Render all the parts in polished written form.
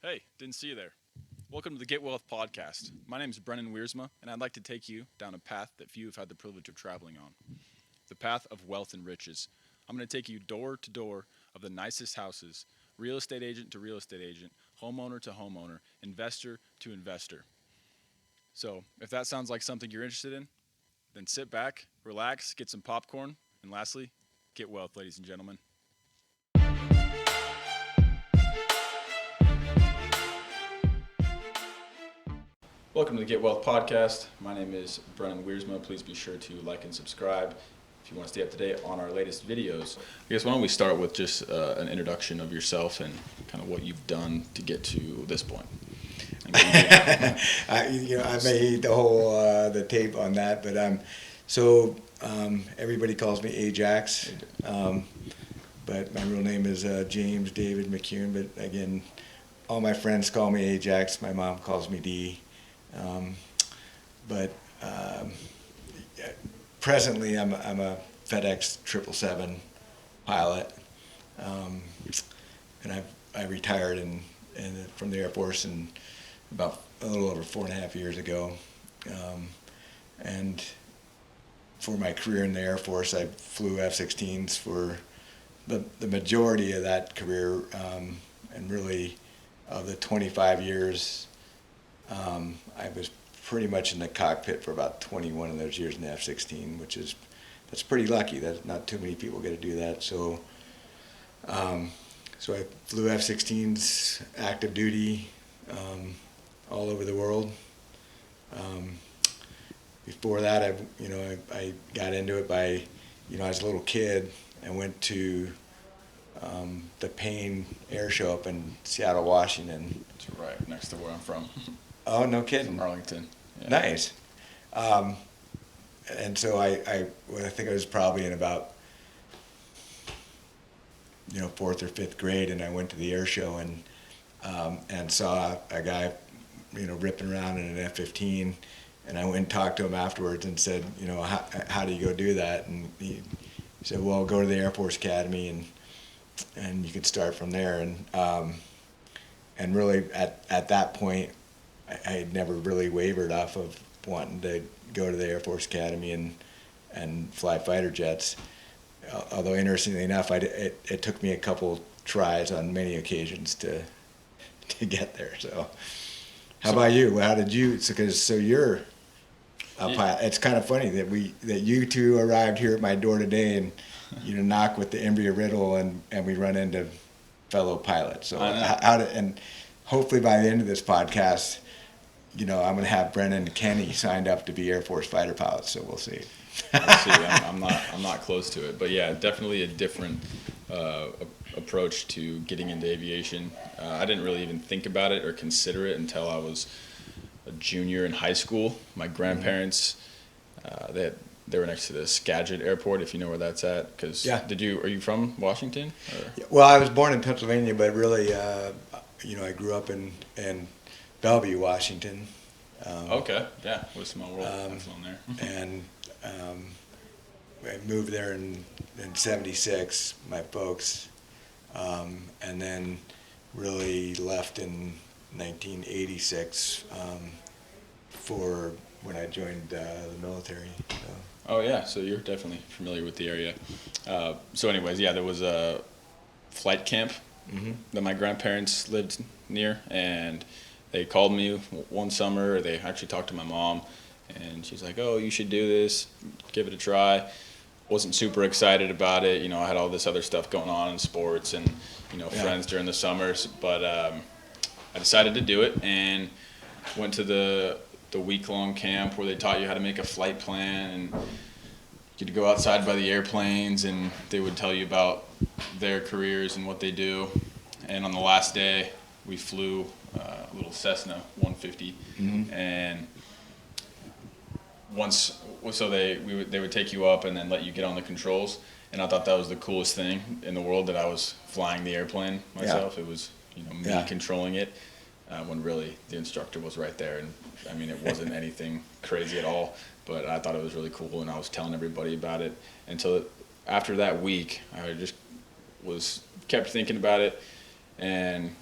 Hey, didn't see you there. Welcome to the Get Wealth Podcast. My name is Brennan Wiersma, and I'd like to take you down a path that few have had the privilege of traveling on, the path of wealth and riches. I'm going to take you door to door of the nicest houses, real estate agent to real estate agent, homeowner to homeowner, investor to investor. So, if that sounds like something you're interested in, then sit back, relax, get some popcorn, and lastly, get wealth, ladies and gentlemen. Welcome to the Get Wealth Podcast. My name is Brennan Wiersma. Please be sure to like and subscribe if you want to stay up to date on our latest videos. I guess why don't we start with just an introduction of yourself and kind of what you've done to get to this point. I may eat the whole the tape on that, but everybody calls me AJAX, but my real name is James David McCune. But again, all my friends call me AJAX. My mom calls me D. Presently, I'm a FedEx 777 pilot, and I retired from the Air Force in about a little over 4.5 years ago. And for my career in the Air Force, I flew F-16s for the majority of that career, and really of the 25 years. I was pretty much in the cockpit for about 21 of those years in the F-16, that's pretty lucky. That not too many people get to do that. So I flew F-16s active duty all over the world. Before that, I got into it by, I was a little kid. I went to the Payne Air Show up in Seattle, Washington. It's right next to where I'm from. Oh, no kidding. From Arlington. Yeah. Nice. And so I think I was probably in about, 4th or 5th grade, and I went to the air show and saw a guy, ripping around in an F-15, and I went and talked to him afterwards and said, how do you go do that? And he said, well, go to the Air Force Academy and you could start from there. And really at that point, I had never really wavered off of wanting to go to the Air Force Academy and fly fighter jets. Although interestingly enough, it took me a couple tries on many occasions to get there. So, how about you? How did you? So you're a pilot. It's kind of funny that you two arrived here at my door today and knock with the Embry-Riddle and we run into fellow pilots. So and hopefully by the end of this podcast, I'm going to have Brennan and Kenny signed up to be Air Force fighter pilots. So we'll see. We'll see. I'm not close to it, but yeah, definitely a different approach to getting into aviation. I didn't really even think about it or consider it until I was a junior in high school. My grandparents, they were next to the Skagit Airport, if you know where that's at. Are you from Washington? Or? Well, I was born in Pennsylvania, but really, I grew up in Bellevue, Washington. Okay, yeah, what a small world. That's on there. And I moved there in '76, my folks, and then really left in 1986 for when I joined the military. So. Oh yeah, so you're definitely familiar with the area. So anyways, yeah, there was a flight camp that my grandparents lived near, and they called me one summer. They actually talked to my mom, and she's like, "Oh, you should do this. Give it a try." Wasn't super excited about it. I had all this other stuff going on in sports and friends during the summers. But I decided to do it and went to the week-long camp where they taught you how to make a flight plan, and you'd go outside by the airplanes and they would tell you about their careers and what they do. And on the last day, we flew a little Cessna 150, and they would take you up and then let you get on the controls, and I thought that was the coolest thing in the world, that I was flying the airplane myself. Yeah. It was me controlling it, when really the instructor was right there, and I mean it wasn't anything crazy at all, but I thought it was really cool, and I was telling everybody about it until after that week I just kept thinking about it, and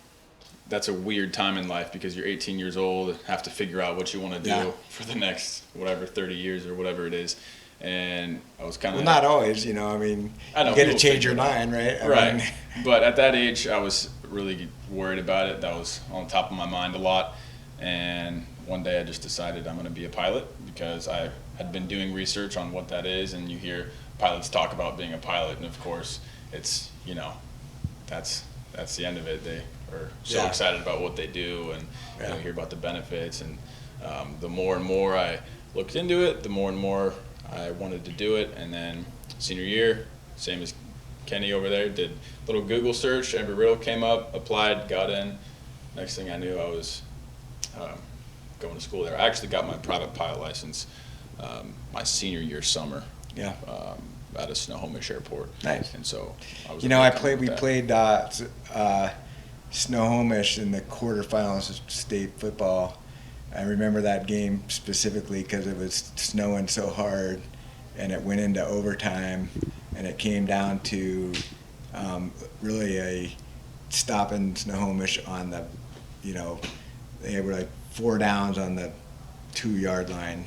that's a weird time in life because you're 18 years old, have to figure out what you want to do for the next, whatever, 30 years or whatever it is. And I was kind of... Well, not always, you know, I mean, I know, you got to people change your figure it out. mind, right? Right. mean, But at that age, I was really worried about it. That was on top of my mind a lot. And one day I just decided I'm going to be a pilot because I had been doing research on what that is, and you hear pilots talk about being a pilot, and of course, it's, you know, that's the end of it. They are so excited about what they do, and you know, hear about the benefits. And the more and more I looked into it, the more and more I wanted to do it. And then senior year, same as Kenny over there, did a little Google search. Embry-Riddle came up, applied, got in. Next thing I knew, I was going to school there. I actually got my private pilot license my senior year summer. Yeah. At a Snohomish airport. Nice. And so I was. You know, we played Snohomish in the quarterfinals of state football. I remember that game specifically because it was snowing so hard, and it went into overtime, and it came down to really a stop in Snohomish on the, you know, they were like 4 downs on the 2-yard line.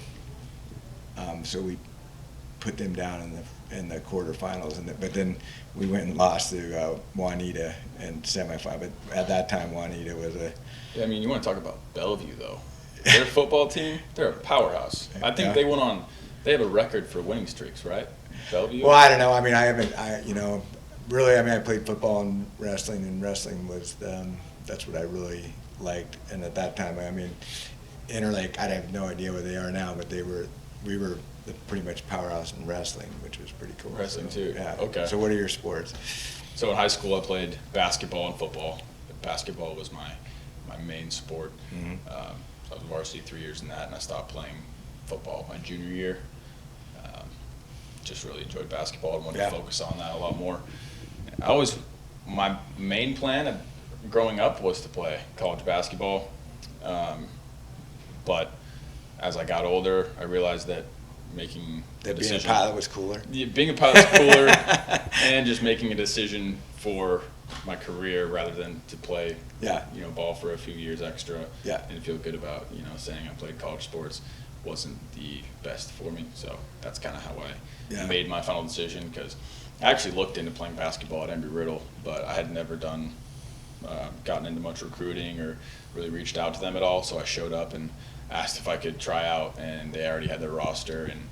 So we put them down in the quarterfinals, but then we went and lost to Juanita in semifinal. But at that time, Juanita was a... Yeah, I mean, you want to talk about Bellevue, though. Their football team, they're a powerhouse. I think they have a record for winning streaks, right? Bellevue? Well, I don't know. I mean, I played football and wrestling was, that's what I really liked. And at that time, I mean, Interlake, I have no idea what they are now, but we were pretty much powerhouse in wrestling, which was pretty cool. Wrestling too. Yeah. Okay. So what are your sports? So in high school, I played basketball and football. Basketball was my main sport. Mm-hmm. So I was varsity 3 years in that, and I stopped playing football my junior year. Just really enjoyed basketball and wanted to focus on that a lot more. My main plan of growing up was to play college basketball, but as I got older, I realized that making the decision, being a pilot was cooler. Yeah, being a pilot was cooler, and just making a decision for my career rather than to play, ball for a few years extra, and feel good about saying I played college sports wasn't the best for me. So that's kind of how I made my final decision, because I actually looked into playing basketball at Embry-Riddle, but I had never gotten into much recruiting or really reached out to them at all. So I showed up and asked if I could try out, and they already had their roster, and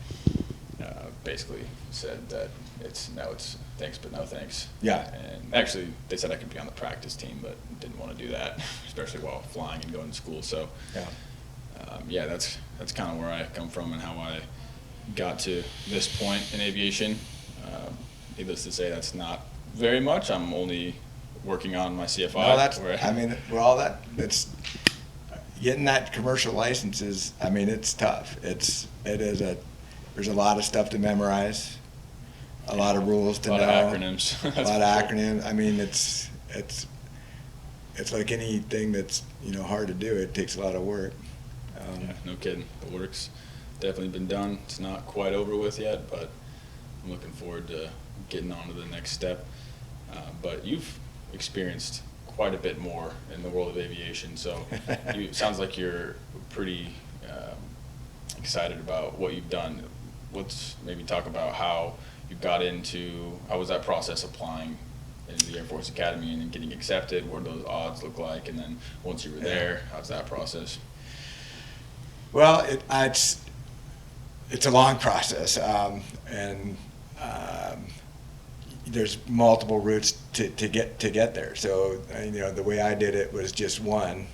basically said that it's thanks but no thanks. Yeah. And actually they said I could be on the practice team, but didn't want to do that, especially while flying and going to school. So that's kind of where I come from and how I got to this point in aviation. Needless to say, that's not very much. I'm only working on my CFI. It's getting that commercial license is, it's tough. There's a lot of stuff to memorize, a lot of rules to know. A lot of acronyms. A lot of acronyms. It's like anything that's hard to do. It takes a lot of work. No kidding. The work's definitely been done. It's not quite over with yet, but I'm looking forward to getting on to the next step. But you've experienced quite a bit more in the world of aviation, so it sounds like you're pretty excited about what you've done. Let's maybe talk about how you how was that process applying into the Air Force Academy and getting accepted? What did those odds look like? And then once you were there, how's that process? Well, it's a long process, and there's multiple routes to get there. So the way I did it was just one.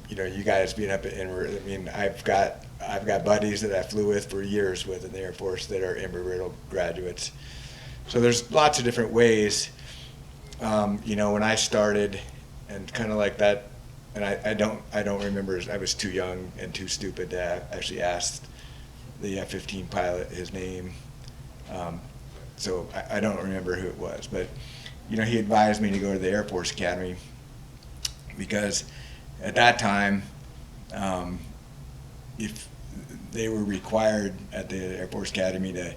You guys being up in I've got buddies that I flew with for years in the Air Force that are Embry-Riddle graduates. So there's lots of different ways. When I started, and kind of like that. And I don't remember. I was too young and too stupid to actually ask the F-16 pilot his name. So I don't remember who it was. But, he advised me to go to the Air Force Academy because at that time, if they were required at the Air Force Academy to,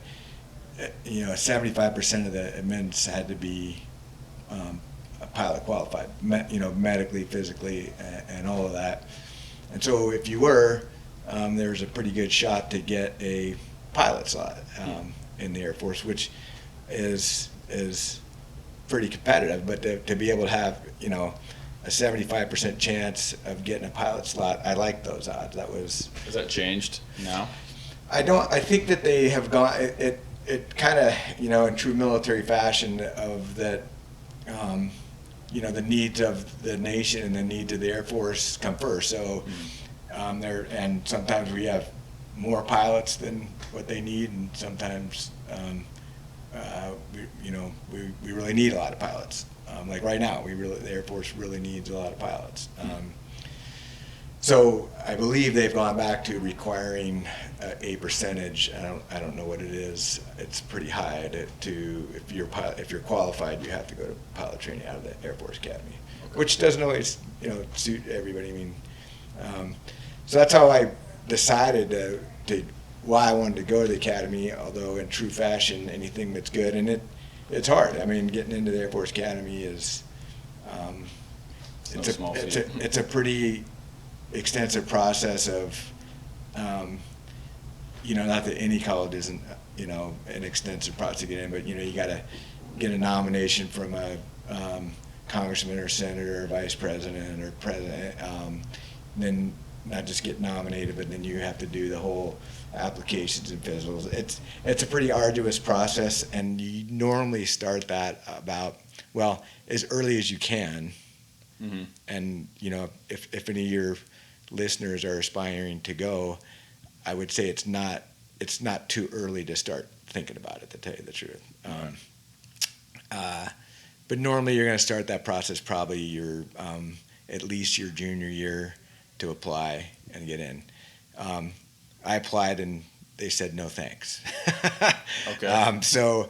75% of the admins had to be pilot qualified, medically, physically, and all of that. And so if you were, there's a pretty good shot to get a pilot slot in the Air Force, which is pretty competitive. But to be able to have, a 75% chance of getting a pilot slot, I like those odds. Has that changed now? I think that they have gone, it kind of, in true military fashion of that, the needs of the nation and the needs of the Air Force come first. So and sometimes we have more pilots than what they need, and sometimes we really need a lot of pilots. Like right now, the Air Force really needs a lot of pilots. So I believe they've gone back to requiring a percentage. I don't know what it is. It's pretty high if you're qualified, you have to go to pilot training out of the Air Force Academy, which doesn't always suit everybody. I mean, so that's how I decided to why I wanted to go to the academy. Although in true fashion, anything that's good, and it's hard. I mean, getting into the Air Force Academy is it's a pretty extensive process of, not that any college isn't, an extensive process to get in, but, you got to get a nomination from a congressman or senator or vice president or president, then not just get nominated, but then you have to do the whole applications and physicals. It's a pretty arduous process, and you normally start that as early as you can. Mm-hmm. And, if any of your listeners are aspiring to go, I would say it's not too early to start thinking about it, to tell you the truth. But normally you're going to start that process probably at least your junior year to apply and get in. I applied and they said no thanks. Okay. So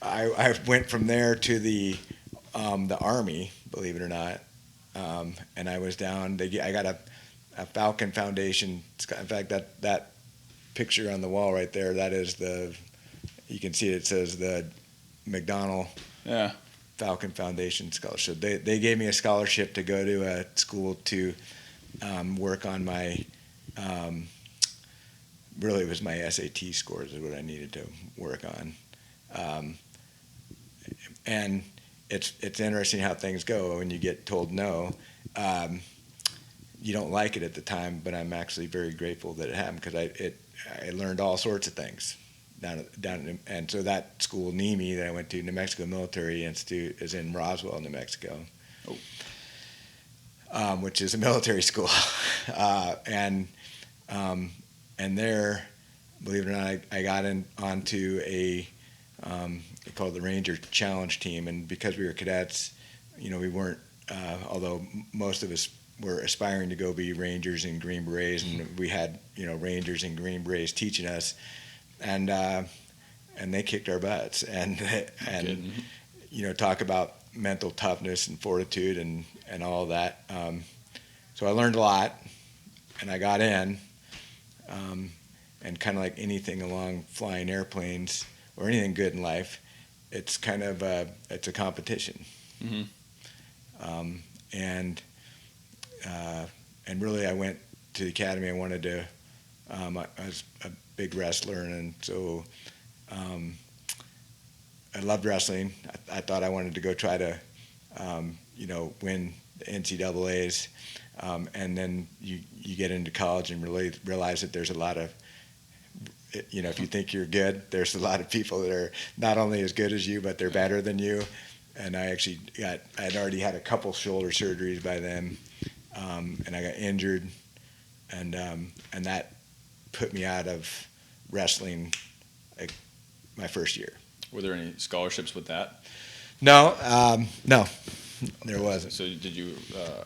I went from there to the Army, believe it or not, and I was down. I got a Falcon Foundation. In fact, that picture on the wall right there, that is you can see it says the McDonnell Falcon Foundation Scholarship. They gave me a scholarship to go to a school to work on my, really it was my SAT scores is what I needed to work on. And it's interesting how things go when you get told no. You don't like it at the time, but I'm actually very grateful that it happened, because I learned all sorts of things down and so that school, NIMI, that I went to, New Mexico Military Institute, is in Roswell, New Mexico, which is a military school, and there, believe it or not, I got onto they called the Ranger Challenge Team, and because we were cadets, we weren't, although most of us were aspiring to go be Rangers and Green Berets, and we had Rangers and Green Berets teaching us, and they kicked our butts, and talk about mental toughness and fortitude and all that. So I learned a lot, and I got in, and kind of like anything along flying airplanes or anything good in life, it's kind of it's a competition. Mm-hmm. And really, I went to the academy. I wanted to. I was a big wrestler, and so I loved wrestling. I thought I wanted to go try to, win the NCAA's, and then you get into college and really realize that there's a lot of, if you think you're good, there's a lot of people that are not only as good as you, but they're better than you. And I actually I'd already had a couple shoulder surgeries by then, and I got injured, and that put me out of wrestling my first year. Were there any scholarships with that? No, there wasn't. So did you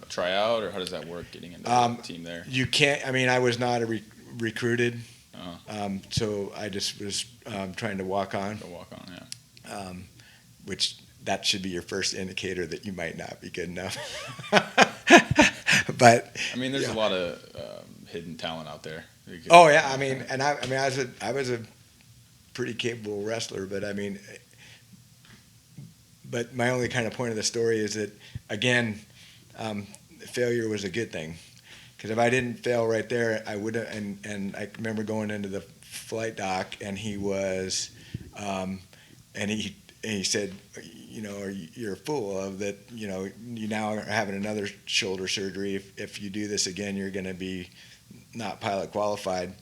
try out, or how does that work, getting into the team there? You can't. I mean, I was not recruited, Uh-huh. so I just was trying to walk on. Yeah. Which that should be your first indicator that you might not be good enough. But I mean, there's a lot of hidden talent out there. Oh yeah, I mean, and I was a pretty capable wrestler, but I mean, but my only kind of point of the story is that, again, failure was a good thing. Because if I didn't fail right there, I would have. And I remember going into the flight dock, and he was, and he said, you know, you're a fool of that. You know, you now are having another shoulder surgery. If you do this again, you're going to be not pilot qualified.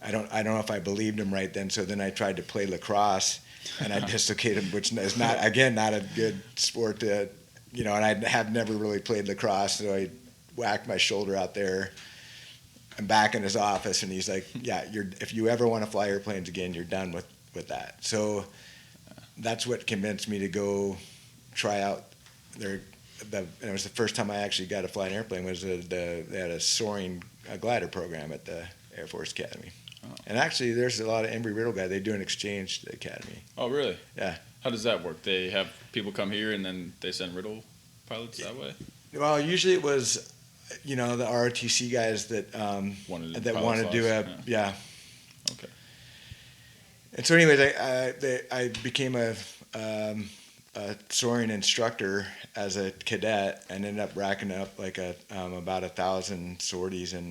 I don't know if I believed him right then. So then I tried to play lacrosse, and I dislocated, which is not a good sport to, you know. And I have never really played lacrosse, so I whacked my shoulder out there. I'm back in his office, and he's like, "Yeah, if you ever want to fly airplanes again, you're done with that." So that's what convinced me to go try out it was the first time I actually got to fly an airplane. They had a soaring glider program at the Air Force Academy. Oh. And actually, there's a lot of Embry-Riddle guys. They do an exchange to the Academy. Oh, really? Yeah. How does that work? They have people come here, and then they send Riddle pilots that way? Well, usually it was, you know, the ROTC guys that wanted to do yeah. Okay. And so, anyways, I became a soaring instructor as a cadet, and ended up racking up like about 1,000 sorties in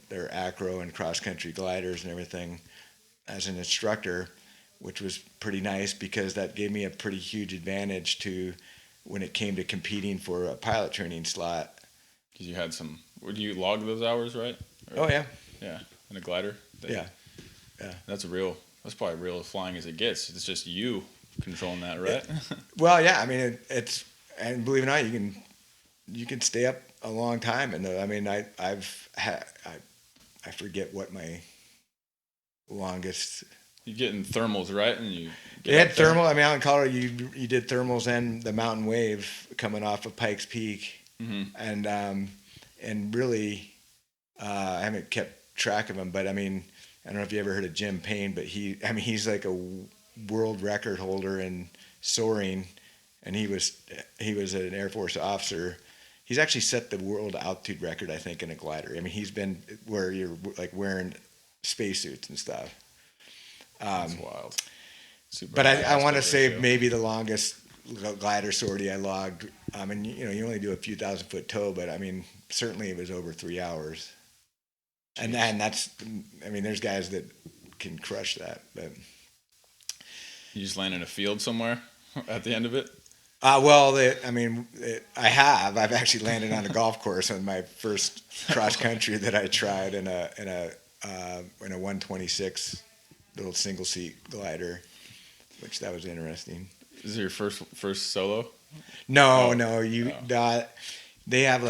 their acro and cross country gliders and everything as an instructor, which was pretty nice because that gave me a pretty huge advantage to when it came to competing for a pilot training slot. Because you had would you log those hours, right? Oh, yeah. Yeah, in a glider? Yeah. That's probably real flying as it gets. It's just you controlling that, right? Well, yeah, I mean, and believe it or not, you can stay up a long time. And I mean, I forget what my longest. You get in thermals, right? And you had thermal. I mean, out in Colorado, you did thermals and the mountain wave coming off of Pikes Peak, and really, I haven't kept track of them, but I mean, I don't know if you ever heard of Jim Payne, but he's like a world record holder in soaring, and he was an Air Force officer. He's actually set the world altitude record, I think, in a glider. I mean, he's been where you're like wearing spacesuits and stuff. That's wild. Super but I want to say ratio. maybe the longest glider sortie I logged. I mean, you know, you only do a few 1,000-foot tow, but I mean, certainly it was over 3 hours. Jeez. And that's, I mean, there's guys that can crush that. But you just land in a field somewhere at the end of it? I've actually landed on a golf course on my first cross country that I tried in a 126 little single seat glider, which that was interesting. Is it your first solo? No. They have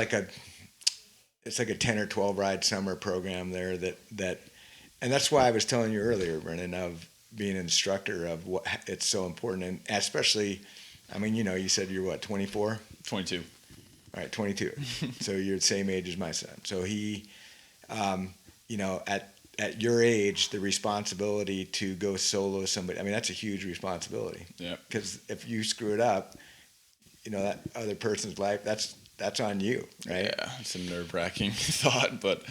it's like a 10 or 12 ride summer program there that, and that's why I was telling you earlier, Brennan, of being an instructor of what it's so important, and especially, I mean, you know, you said you're what, 24? 22. All right, 22. So you're the same age as my son. So he, you know, at your age, the responsibility to go solo somebody, I mean, that's a huge responsibility. Yeah. Because if you screw it up, you know, that other person's life, that's on you, right? Yeah, it's a nerve-wracking thought, but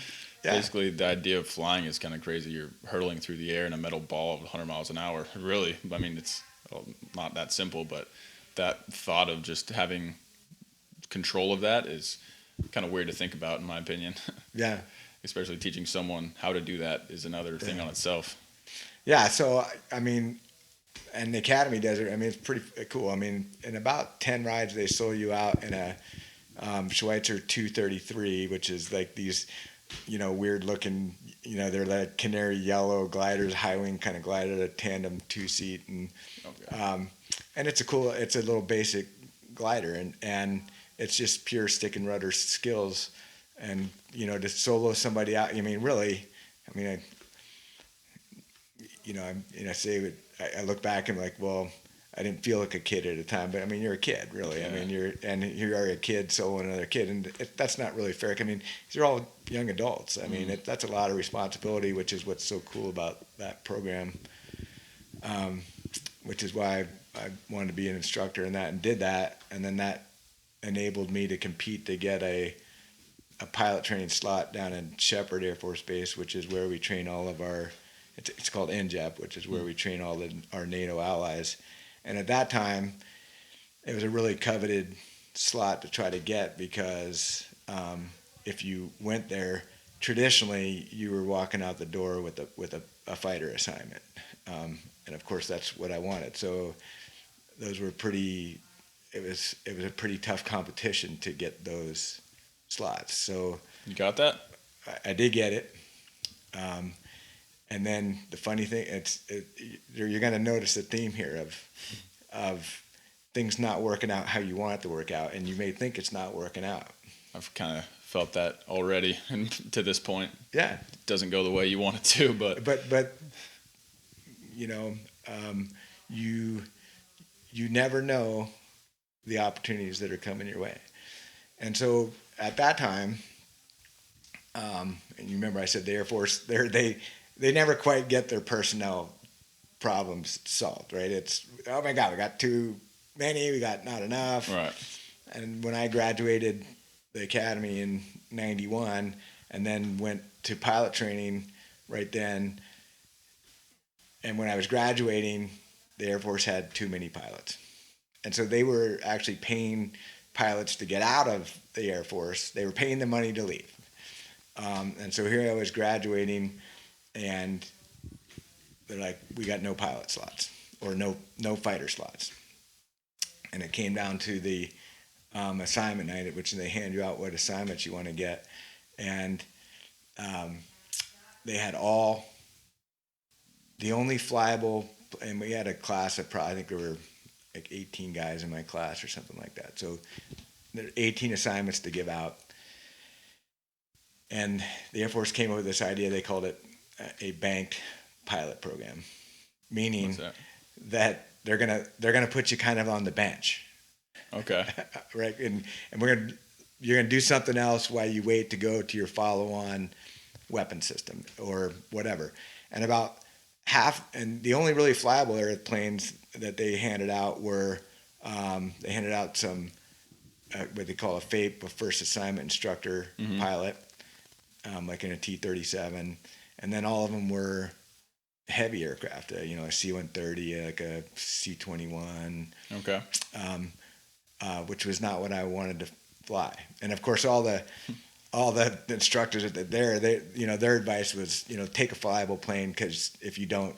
basically the idea of flying is kind of crazy. You're hurtling through the air in a metal ball of 100 miles an hour. Really, I mean, it's not that simple, but that thought of just having control of that is kind of weird to think about, in my opinion. Yeah. Especially teaching someone how to do that is another thing on itself. Yeah, so, I mean, and the Academy does it. I mean, it's pretty cool. I mean, in about 10 rides, they solo you out in a Schweitzer 233, which is like these, you know, weird looking, you know, they're like canary yellow gliders, high wing kind of glider, a tandem 2-seat, and it's a little basic glider, and it's just pure stick and rudder skills, and you know, to solo somebody out. I mean, really, I mean, I look back and I'm like, well, I didn't feel like a kid at the time, but I mean, you're a kid, really. Yeah. I mean, you're a kid soloing another kid, and that's not really fair. I mean, these are all young adults. I mean, that's a lot of responsibility, which is what's so cool about that program. Which is why I wanted to be an instructor in that, and did that, and then that enabled me to compete to get a pilot training slot down in Shepherd Air Force Base, which is where we train all of our. It's called NJEP, which is where we train all our NATO allies. And at that time, it was a really coveted slot to try to get because if you went there, traditionally you were walking out the door with a fighter assignment, and of course that's what I wanted. So those were pretty. It was a pretty tough competition to get those slots. So You got that? I did get it. And then the funny thing, you're going to notice a theme here of things not working out how you want it to work out, and you may think it's not working out. I've kind of felt that already, and to this point, Yeah, it doesn't go the way you want it to. but you know, you never know the opportunities that are coming your way, and so at that time, and you remember I said the Air Force, they never quite get their personnel problems solved, right? It's, oh my God, we got too many, we got not enough. Right. And when I graduated the academy in '91 and then went to pilot training right then, and when I was graduating, the Air Force had too many pilots. And so they were actually paying pilots to get out of the Air Force. They were paying the money to leave. And so here I was graduating, and they're like, we got no pilot slots or no fighter slots. And it came down to the assignment night, at which they hand you out what assignments you want to get. And they had the only flyable, and we had a class of I think there were like 18 guys in my class or something like that. So there are 18 assignments to give out. And the Air Force came up with this idea. They called it a banked pilot program, meaning that they're gonna put you kind of on the bench. Okay. Right, and you're gonna do something else while you wait to go to your follow-on weapon system or whatever. And about half, and the only really flyable airplanes that they handed out were they handed out some what they call a FAPE, a first assignment instructor pilot. Like in a T-37, and then all of them were heavy aircraft, a C-130, like a C-21, Okay. Which was not what I wanted to fly. And of course, all the instructors their advice was, take a flyable plane, because if you don't,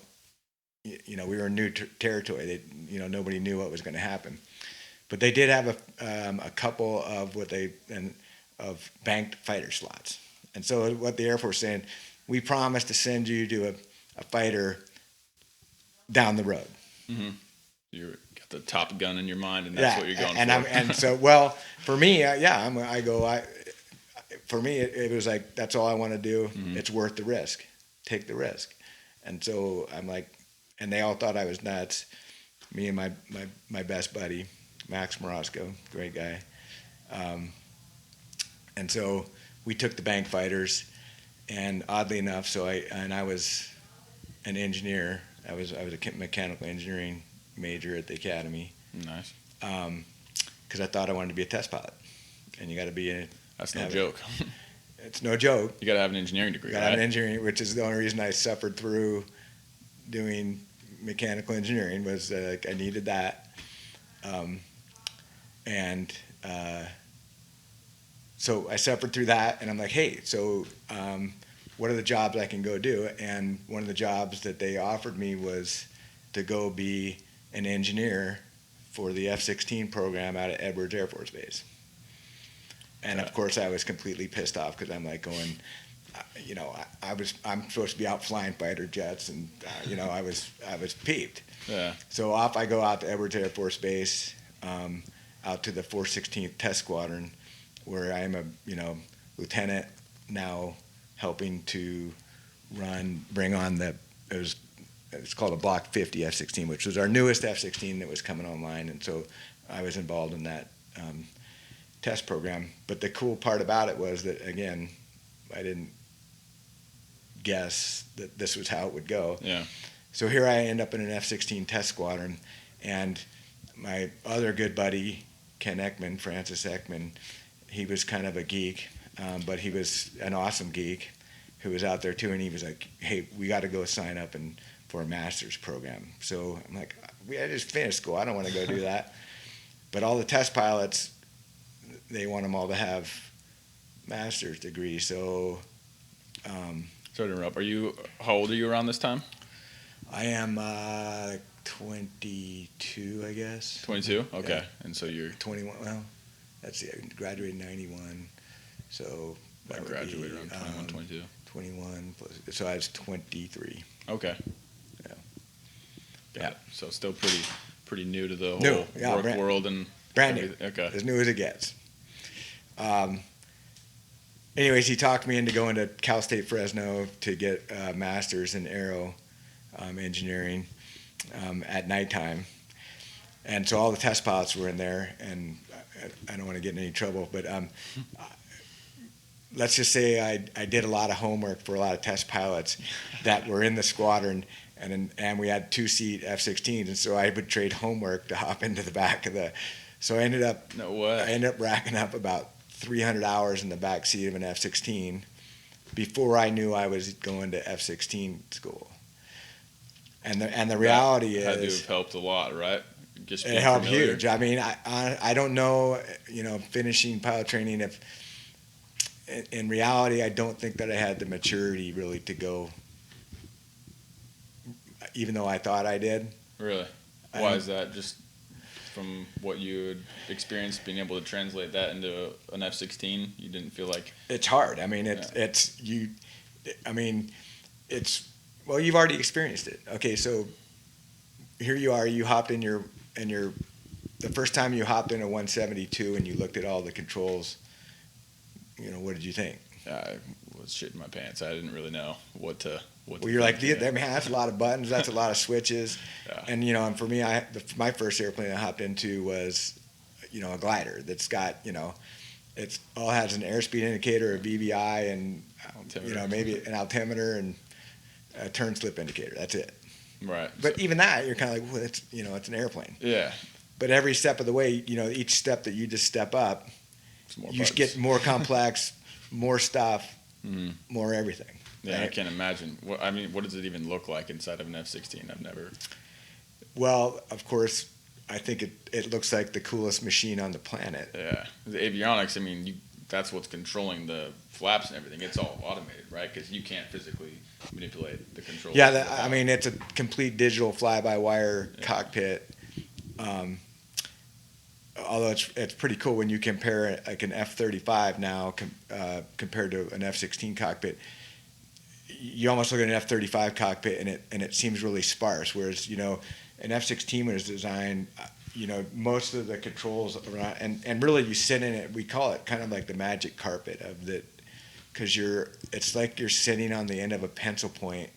we were in new territory. Nobody knew what was going to happen. But they did have a couple of of banked fighter slots. And so what the Air Force is saying, we promise to send you to a fighter down the road. Mm-hmm. You got the Top Gun in your mind, and that's what you're going for. And so, well, for me, for me, it was like, that's all I want to do. Mm-hmm. It's worth the risk. Take the risk. And so I'm like, and they all thought I was nuts. Me and my best buddy, Max Morosco, great guy. And so we took the bank fighters, and oddly enough, I was an engineer. I was a mechanical engineering major at the academy. Nice. Because I thought I wanted to be a test pilot, and you got to be That's no joke. It's no joke. You got to have an engineering degree. You got to have an engineering, which is the only reason I suffered through doing mechanical engineering, was I needed that, So I suffered through that, and I'm like, hey, so what are the jobs I can go do? And one of the jobs that they offered me was to go be an engineer for the F-16 program out at Edwards Air Force Base. And of course, I was completely pissed off, because I'm like going, I'm supposed to be out flying fighter jets, and I was peeved. Yeah. So off I go out to Edwards Air Force Base, out to the 416th Test Squadron, where I am a lieutenant now, helping to bring on it's called a Block 50 F-16, which was our newest F-16 that was coming online, and so I was involved in that test program. But the cool part about it was that, again, I didn't guess that this was how it would go. Yeah. So here I end up in an F-16 test squadron, and my other good buddy, Francis Ekman, he was kind of a geek, but he was an awesome geek who was out there too, and he was like, hey, we got to go sign up for a master's program. So I'm like, I just finished school. I don't want to go do that. but all the test pilots, they want them all to have master's degrees. So, Sorry to interrupt. How old are you around this time? I am 22, I guess. 22? Okay. Yeah. And so you're 21. Well, let's see. I graduated in 91. So I that would graduated be, around 21, 22. 21 plus, so I was 23. Okay. Yeah. Got it. So still pretty new to the New, whole yeah, work world and Brand new. everything. Okay. As new as it gets. Anyways, he talked me into going to Cal State Fresno to get a master's in aero engineering at nighttime. And so all the test pilots were in there, and I don't want to get in any trouble, but let's just say I did a lot of homework for a lot of test pilots that were in the squadron, and we had 2-seat F-16s, and so I would trade homework to hop into the back of the. So I ended up racking up about 300 hours in the back seat of an F-16 before I knew I was going to F-16 school. And the reality had to is, have helped a lot, right? Just it helped familiar. huge. I mean, I don't know, finishing pilot training, if in reality I don't think that I had the maturity really to go, even though I thought I did. Really? Why is that? Just from what you had experienced, being able to translate that into an F-16, you didn't feel like it's hard. I mean, well, you've already experienced it. Okay, so here you are. You hopped in the first time you hopped in a 172 and you looked at all the controls. What did you think? I was shitting my pants. I didn't really know what to. Well, you're like, man, that's a lot of buttons. That's a lot of switches. Yeah. And and for me, my first airplane I hopped into was, a glider that's got, it's all has an airspeed indicator, a VVI, and maybe an altimeter and a turn slip indicator. That's it. Right. But even that, you're kind of like, well, it's an airplane. Yeah. But every step of the way, each step that you just step up, you just get more complex, more stuff, more everything. Yeah, right? I can't imagine. What does it even look like inside of an F-16? I've never. Well, of course, I think it looks like the coolest machine on the planet. Yeah, the avionics. That's what's controlling the flaps and everything. It's all automated, right? Because you can't physically manipulate the controls. Yeah, it's a complete digital fly-by-wire cockpit. Although it's pretty cool when you compare like an F-35 now compared to an F-16 cockpit. You almost look at an F-35 cockpit and it seems really sparse, whereas an F-16 was designed. Most of the controls around, and really you sit in it. We call it kind of like the magic carpet of the, because it's like you're sitting on the end of a pencil point,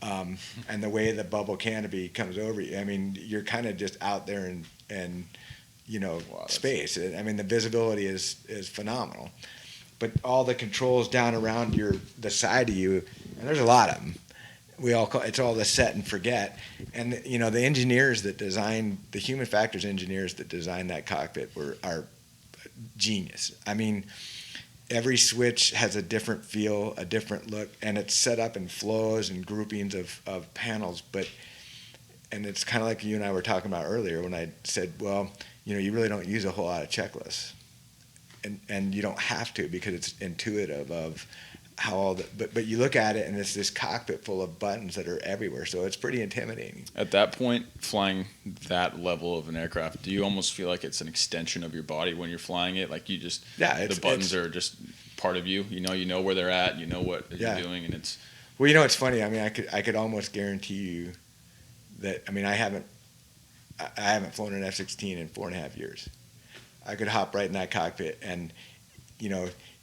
and the way the bubble canopy comes over you. You're kind of just out there and wow, space. The visibility is phenomenal, but all the controls down around the side of you, and there's a lot of them. It's all the set and forget, and the engineers that designed, the human factors engineers that designed that cockpit are genius. Every switch has a different feel, a different look, and it's set up in flows and groupings of panels. And it's kind of like you and I were talking about earlier when I said, well, you really don't use a whole lot of checklists, and you don't have to, because it's intuitive of how but you look at it and it's this cockpit full of buttons that are everywhere, so it's pretty intimidating. At that point, flying that level of an aircraft, do you almost feel like it's an extension of your body when you're flying it? Like the buttons are just part of you. You know where they're at. You know what you're doing, and it's. Well, it's funny. I could almost guarantee you that. I haven't flown an F-16 in 4.5 years. I could hop right in that cockpit, and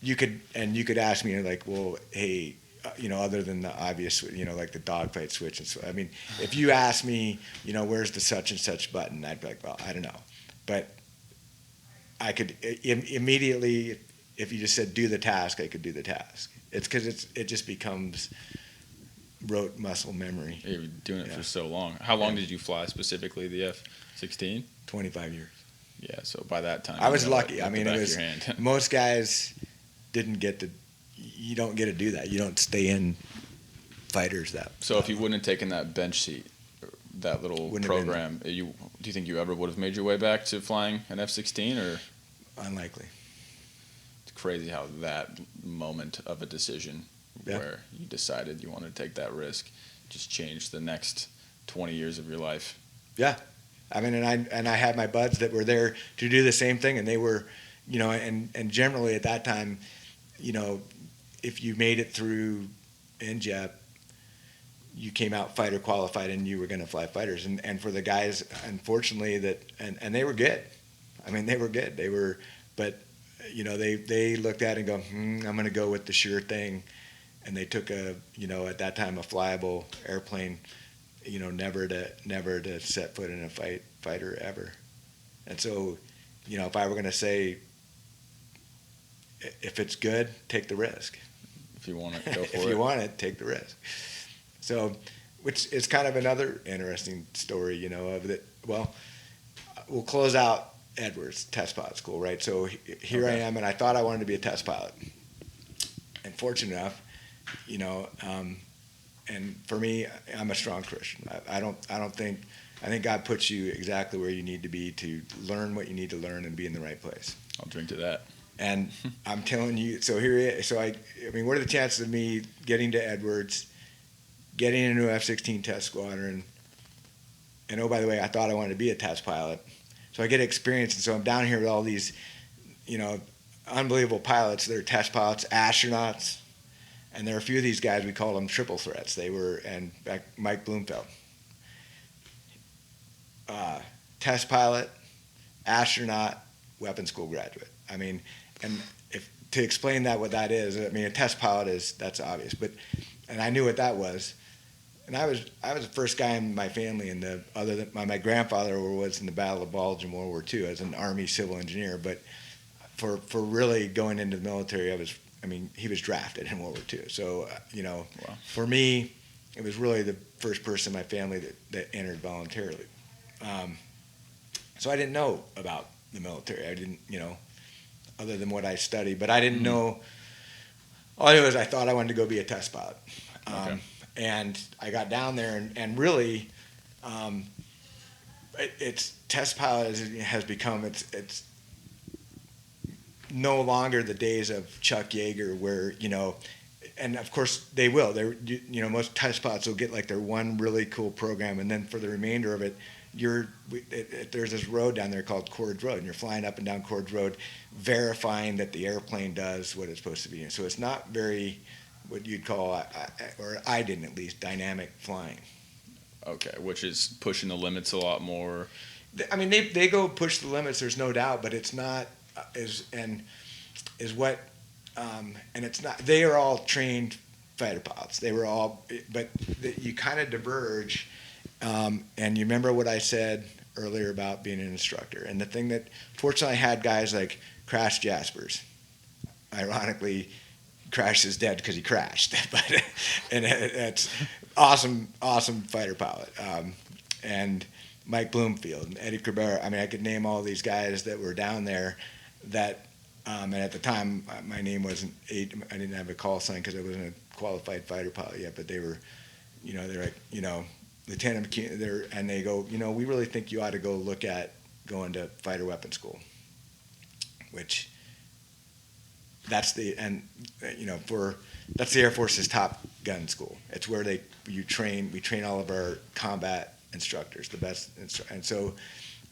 you could ask me like, well, hey, other than the obvious, like the dogfight switch and so. If you ask me, where's the such and such button, I'd be like, well, I don't know, but I could immediately, if you just said do the task, I could do the task. It's because it just becomes rote muscle memory. You've been doing it for so long. How long did you fly specifically the F-16? 25 years. Yeah, so by that time I was lucky. It was most guys didn't get to. You don't get to do that. You don't stay in fighters that. So if you wouldn't have taken that bench seat, that little Wouldn't have been- program, do you think you ever would have made your way back to flying an F-16, or? Unlikely. It's crazy how that moment of a decision where you decided you wanted to take that risk just changed the next 20 years of your life. Yeah. I mean, and I had my buds that were there to do the same thing, and they were, and generally at that time, if you made it through NJEP, you came out fighter qualified and you were going to fly fighters. And for the guys, unfortunately, and they were good. I mean, they were good. But they looked at it and go, I'm going to go with the sure thing. And they took at that time, a flyable airplane, never to set foot in a fighter ever. And so, if I were going to say, if it's good, take the risk. If you want it, go for it. If you want it, take the risk. So, which is kind of another interesting story, of that. Well, we'll close out Edwards test pilot school, right? So here I am, and I thought I wanted to be a test pilot. And fortunate enough, and for me, I'm a strong Christian. I think God puts you exactly where you need to be to learn what you need to learn and be in the right place. I'll drink to that. And I'm telling you, so I mean, what are the chances of me getting to Edwards, getting into F-16 test squadron, and oh, by the way, I thought I wanted to be a test pilot. So I get experience, and so I'm down here with all these, unbelievable pilots. They're test pilots, astronauts, and there are a few of these guys, we call them triple threats. They were, and Mike Bloomfield, test pilot, astronaut, weapons school graduate. I mean, and to explain what that is, I mean, a test pilot that's obvious, and I knew what that was. And I was the first guy in my family other than my grandfather was in the Battle of Bulge in World War II as an Army civil engineer, but for really going into the military, he was drafted in World War II. So, Wow. For me, it was really the first person in my family that entered voluntarily. So I didn't know about the military. I didn't, other than what I studied, but I didn't know. All I knew is I thought I wanted to go be a test pilot. Okay. And I got down there, and really, it's test pilot has become it's no longer the days of Chuck Yeager where and of course they will. Most test pilots will get like their one really cool program, and then for the remainder of it, there's this road down there called Cords Road, and you're flying up and down Cords Road, verifying that the airplane does what it's supposed to be. And so it's not very what you'd call, or I didn't at least, dynamic flying. Okay, which is pushing the limits a lot more. I mean, they go push the limits. There's no doubt, but it's not and it's not. They are all trained fighter pilots. They were all, but you kind of diverge. And you remember what I said earlier about being an instructor, and the thing that fortunately I had guys like Crash Jaspers. Ironically, Crash is dead because he crashed, but and it's awesome fighter pilot. And Mike Bloomfield and Eddie Cabrera. I mean, I could name all these guys that were down there. That and at the time, my name wasn't. I didn't have a call sign because I wasn't a qualified fighter pilot yet. But they were, they're like, Lieutenant McCune. And they go, we really think you ought to go look at going to fighter weapons school, which. That's the Air Force's top gun school. It's where we train all of our combat instructors, the best. And so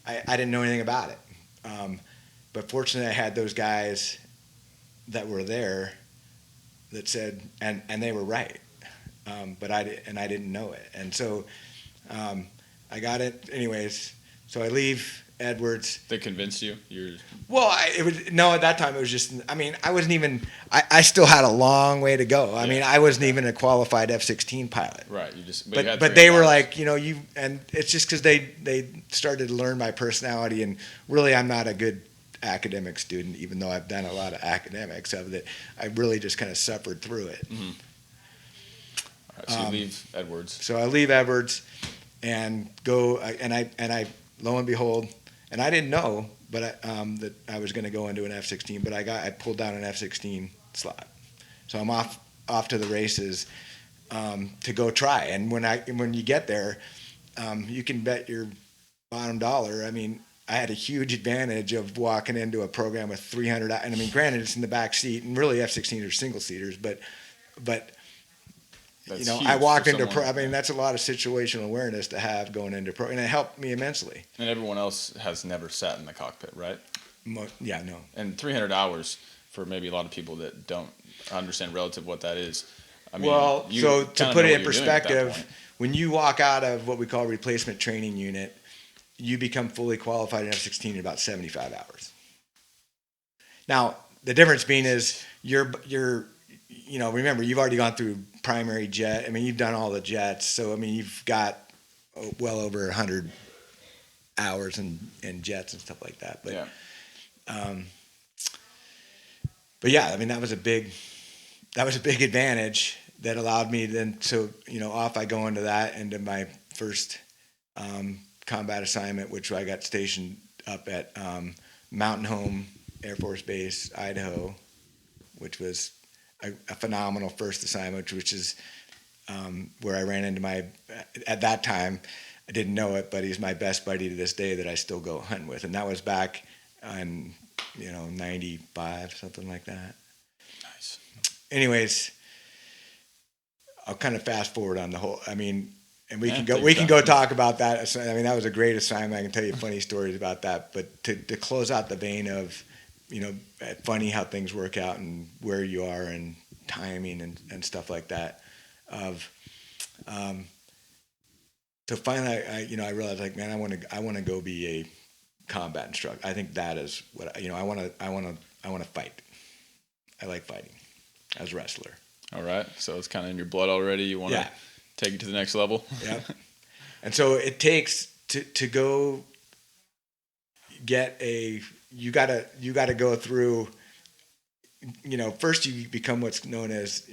I didn't know anything about it. But fortunately I had those guys that were there that said, and they were right. But I didn't know it. And so I got it anyways. So I leave Edwards. They convinced you? Well, at that time it was just. I mean, I wasn't even. I still had a long way to go. I mean, I wasn't even a qualified F-16 pilot. Right. But they were like, and it's just because they started to learn my personality, and really, I'm not a good academic student, even though I've done a lot of academics of it. I really just kind of suffered through it. Mm-hmm. All right, so you leave Edwards. So I leave Edwards, and go, and I lo and behold. And I didn't know, but that I was going to go into an F-16. But I pulled down an F-16 slot, so I'm off to the races to go try. And when you get there, you can bet your bottom dollar. I mean, I had a huge advantage of walking into a program with 300. And I mean, granted, it's in the back seat, and really F-16s are single seaters, but That's you know, huge I walked for into someone. I mean, that's a lot of situational awareness to have going into and it helped me immensely. And everyone else has never sat in the cockpit, right? Yeah, no. And 300 hours for maybe a lot of people that don't understand relative what that is. I mean, Well, you so to kinda put know it what in you're doing at that perspective, point. when you walk out of what we call replacement training unit, you become fully qualified in F-16 in about 75 hours. Now, the difference being is you're you know, remember, you've already gone through primary jet. I mean, you've done all the jets. So, I mean, you've got well over 100 hours in jets and stuff like that. But, Yeah. but yeah, I mean, that was a big advantage that allowed me then to, you know, off I go into my first combat assignment, which I got stationed up at Mountain Home Air Force Base, Idaho, which was a phenomenal first assignment, which is where I ran into at that time, I didn't know it, but he's my best buddy to this day that I still go hunting with. And that was back in, you know, 95, something like that. Nice. Anyways, I'll kind of fast forward on the whole, I mean, and we Yeah, can take go your time. talk about that. I mean, that was a great assignment. I can tell you funny stories about that, but to close out the vein of, you know, funny how things work out and where you are and timing and stuff like that. So finally, I realized, like, man, I want to go be a combat instructor. I think that is what I want to fight. I like fighting as a wrestler. All right. So it's kind of in your blood already. You want to Yeah. take it to the next level. Yeah. And so it takes to go get you gotta go through, you know, first you become what's known as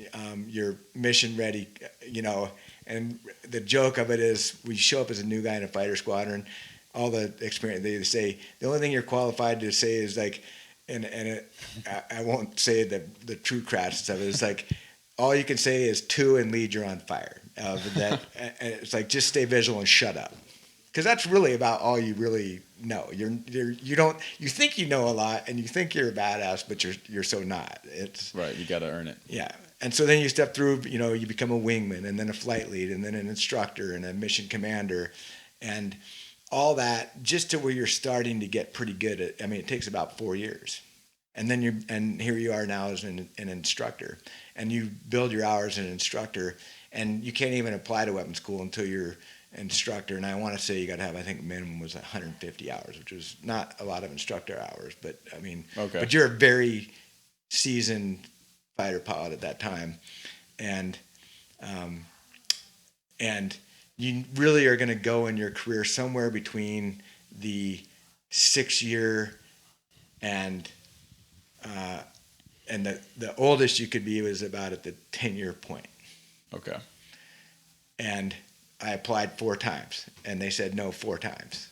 your mission ready, you know, and the joke of it is we show up as a new guy in a fighter squadron, all the experience, they say the only thing you're qualified to say is like, I won't say the true crass of it. It's like, all you can say is to and lead, you're on fire. And it's like, just stay visual and shut up. Because that's really about all you really know. You think you know a lot and you think you're a badass, but you're so not. It's Right. You got to earn it. yeah. And so then you step through, you know, you become a wingman and then a flight lead and then an instructor and a mission commander and all that just to where you're starting to get pretty good at. I mean, it takes about 4 years. And then and here you are now as an instructor, and you build your hours as an instructor, and you can't even apply to weapons school until you're instructor. And I want to say you got to have, I think minimum was 150 hours, which was not a lot of instructor hours, but I mean, Okay. but you're a very seasoned fighter pilot at that time, and you really are going to go in your career somewhere between the 6-year and the oldest you could be was about at the 10-year point. Okay. And I applied 4 times, and they said no 4 times.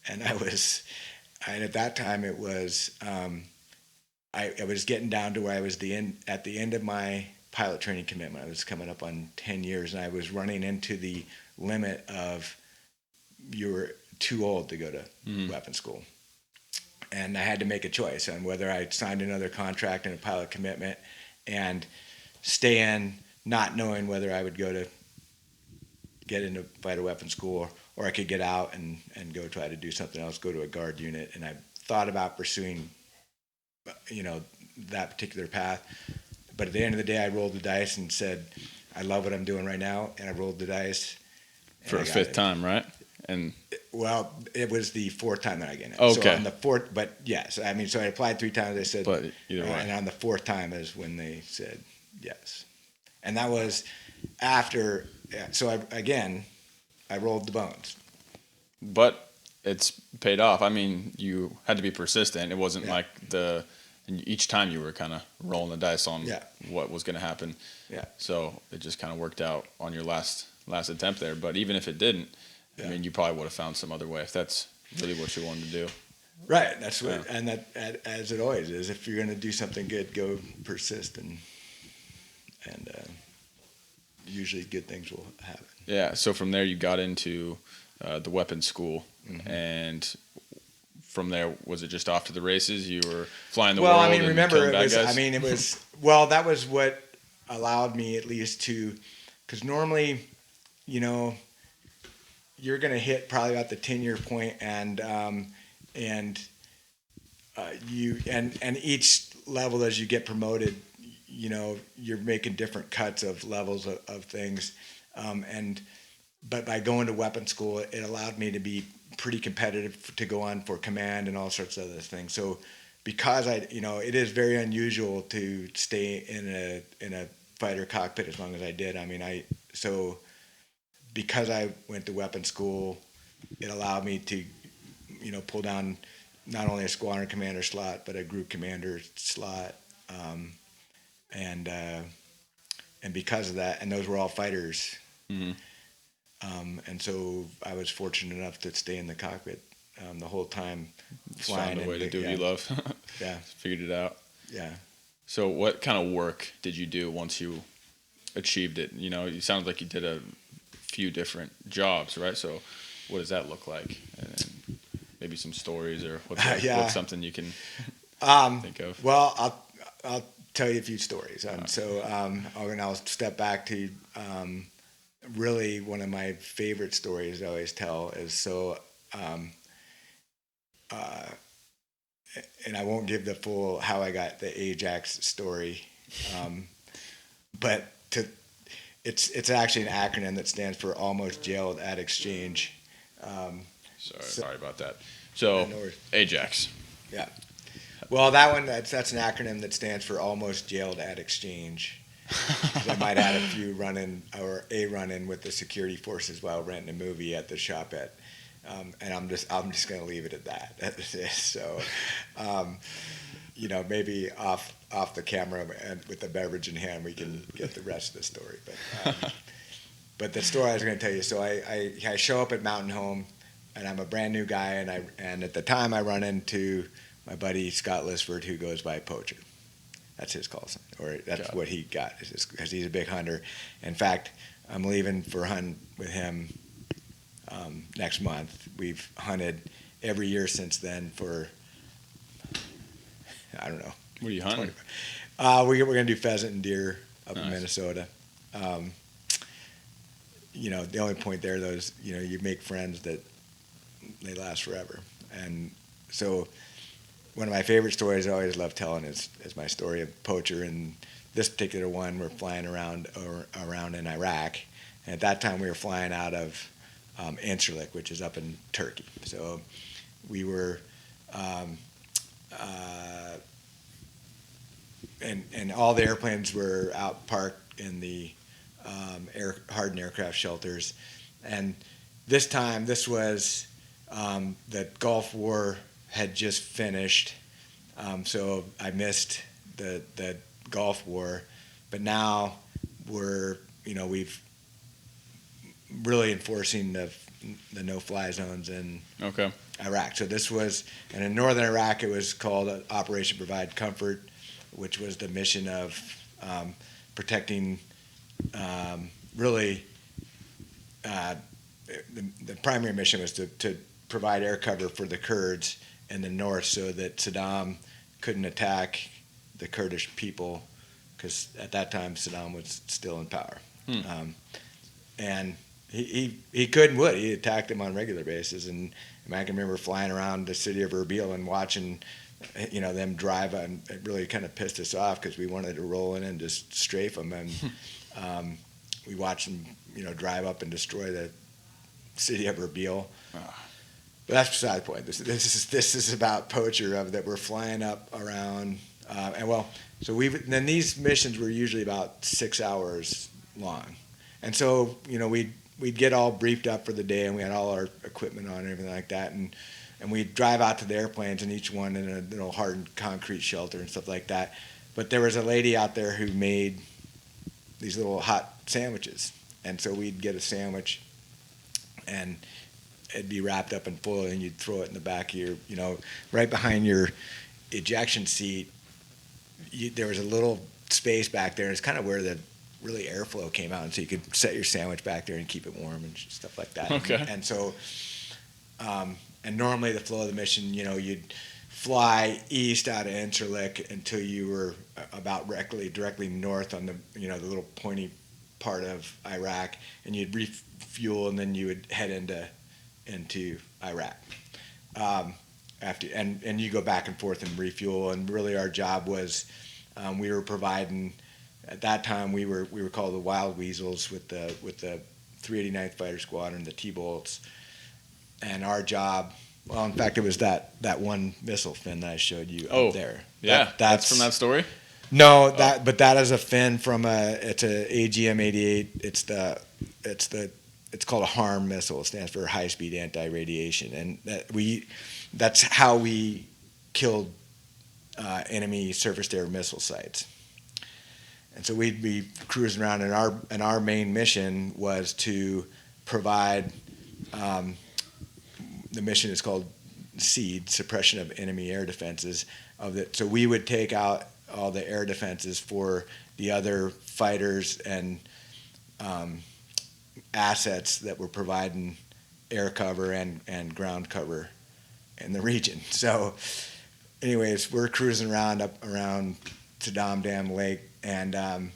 And and at that time it was, I was getting down to where I was at the end of my pilot training commitment. I was coming up on 10 years, and I was running into the limit of you were too old to go to weapons school. And I had to make a choice on whether I signed another contract and a pilot commitment and stay in not knowing whether I would go to get into fighter weapons school or I could get out and go try to do something else, go to a guard unit. And I thought about pursuing, you know, that particular path. But at the end of the day, I rolled the dice and said, I love what I'm doing right now. And I rolled the dice. For a 5th time, right? And well, it was the 4th time that I got it. Okay. So on the 4th, but yes, I mean, so I applied 3 times. They said, but either way. And on the 4th time is when they said yes, and that was after. So I rolled the bones. But it's paid off. I mean, you had to be persistent. It wasn't like and each time you were kind of rolling the dice on what was going to happen. Yeah. So it just kind of worked out on your last attempt there. But even if it didn't, I mean, you probably would have found some other way if that's really what you wanted to do. Right. That's what, and that as it always is. If you're going to do something good, go persist and usually good things will happen. Yeah. So from there, you got into the weapons school, and from there, was it just off to the races? You were flying the world and remember, killing bad guys? That was what allowed me at least to, because normally, you know, you're going to hit probably about the 10-year point, and each level as you get promoted, you know, you're making different cuts of levels of things, but by going to weapons school, it allowed me to be pretty competitive to go on for command and all sorts of other things. So because it is very unusual to stay in a fighter cockpit as long as I did. Because I went to weapons school, it allowed me to, pull down not only a squadron commander slot, but a group commander slot. And because of that, and those were all fighters. Mm-hmm. And so I was fortunate enough to stay in the cockpit the whole time, Just flying. found a way to do what you love. Yeah. Figured it out. Yeah. So what kind of work did you do once you achieved it? You know, you sound like you did a few different jobs, right? So what does that look like? And maybe some stories, or what's something you can think of? Well, I'll tell you a few stories. I'll step back to really one of my favorite stories I always tell is and I won't give the full how I got the AJAX story, but it's actually an acronym that stands for Almost Jailed at Exchange. Sorry about that. So AJAX. Yeah. Well, that's an acronym that stands for Almost Jailed at Exchange. I might add a few run-in with the security forces while renting a movie at the shop and I'm just going to leave it at that. So, maybe off the camera and with the beverage in hand, we can get the rest of the story. But the story I was going to tell you. So I show up at Mountain Home, and I'm a brand new guy, and at the time I run into my buddy Scott Lisford, who goes by Poacher. That's his call sign, or that's what he got, because he's a big hunter. In fact, I'm leaving for hunt with him next month. We've hunted every year since then for, I don't know. What are you hunting? We're going to do pheasant and deer up in Minnesota. The only point there, though, is, you make friends that they last forever. And so one of my favorite stories I always love telling is my story of Poacher. And this particular one, we're flying around in Iraq. And at that time, we were flying out of Incirlik, which is up in Turkey. So we were, and all the airplanes were out parked in the hardened aircraft shelters. And this was the Gulf War had just finished, so I missed the Gulf War, but now we've really enforcing the no-fly zones in Iraq. So this was, and in northern Iraq it was called Operation Provide Comfort, which was the mission of protecting the primary mission was to provide air cover for the Kurds in the north so that Saddam couldn't attack the Kurdish people, because at that time Saddam was still in power. And he could and would. He attacked them on a regular basis. And I can remember flying around the city of Erbil and watching them drive, and it really kind of pissed us off because we wanted to roll in and just strafe them. And we watched them drive up and destroy the city of Erbil. But that's beside the point. This is about Poacher, that we're flying up around, then these missions were usually about 6 hours long, and so we'd get all briefed up for the day, and we had all our equipment on and everything like that, and we'd drive out to the airplanes, and each one in a little hardened concrete shelter and stuff like that. But there was a lady out there who made these little hot sandwiches, and so we'd get a sandwich, and it'd be wrapped up in foil, and you'd throw it in the back of your, right behind your ejection seat. There was a little space back there, and it's kind of where the really airflow came out, and so you could set your sandwich back there and keep it warm and stuff like that. Okay. And so, and normally the flow of the mission, you'd fly east out of Incirlik until you were about directly north on the the little pointy part of Iraq, and you'd refuel, and then you would head into Iraq. And you go back and forth and refuel, and really our job was we were providing. At that time, we were called the Wild Weasels with the 389th Fighter Squadron, the T-Bolts, and our job. Well, in fact, it was that one missile fin that I showed you up there. Yeah, that's from that story. No, but that is a fin from it's a AGM-88. It's called a HARM missile. It stands for high speed anti-radiation, and that's how we killed enemy surface-to-air missile sites. And so we'd be cruising around, and our main mission was to provide. The mission is called SEED, Suppression of Enemy Air Defenses. So we would take out all the air defenses for the other fighters and assets that were providing air cover and ground cover in the region. So, anyways, we're cruising around up around Saddam Dam Lake, and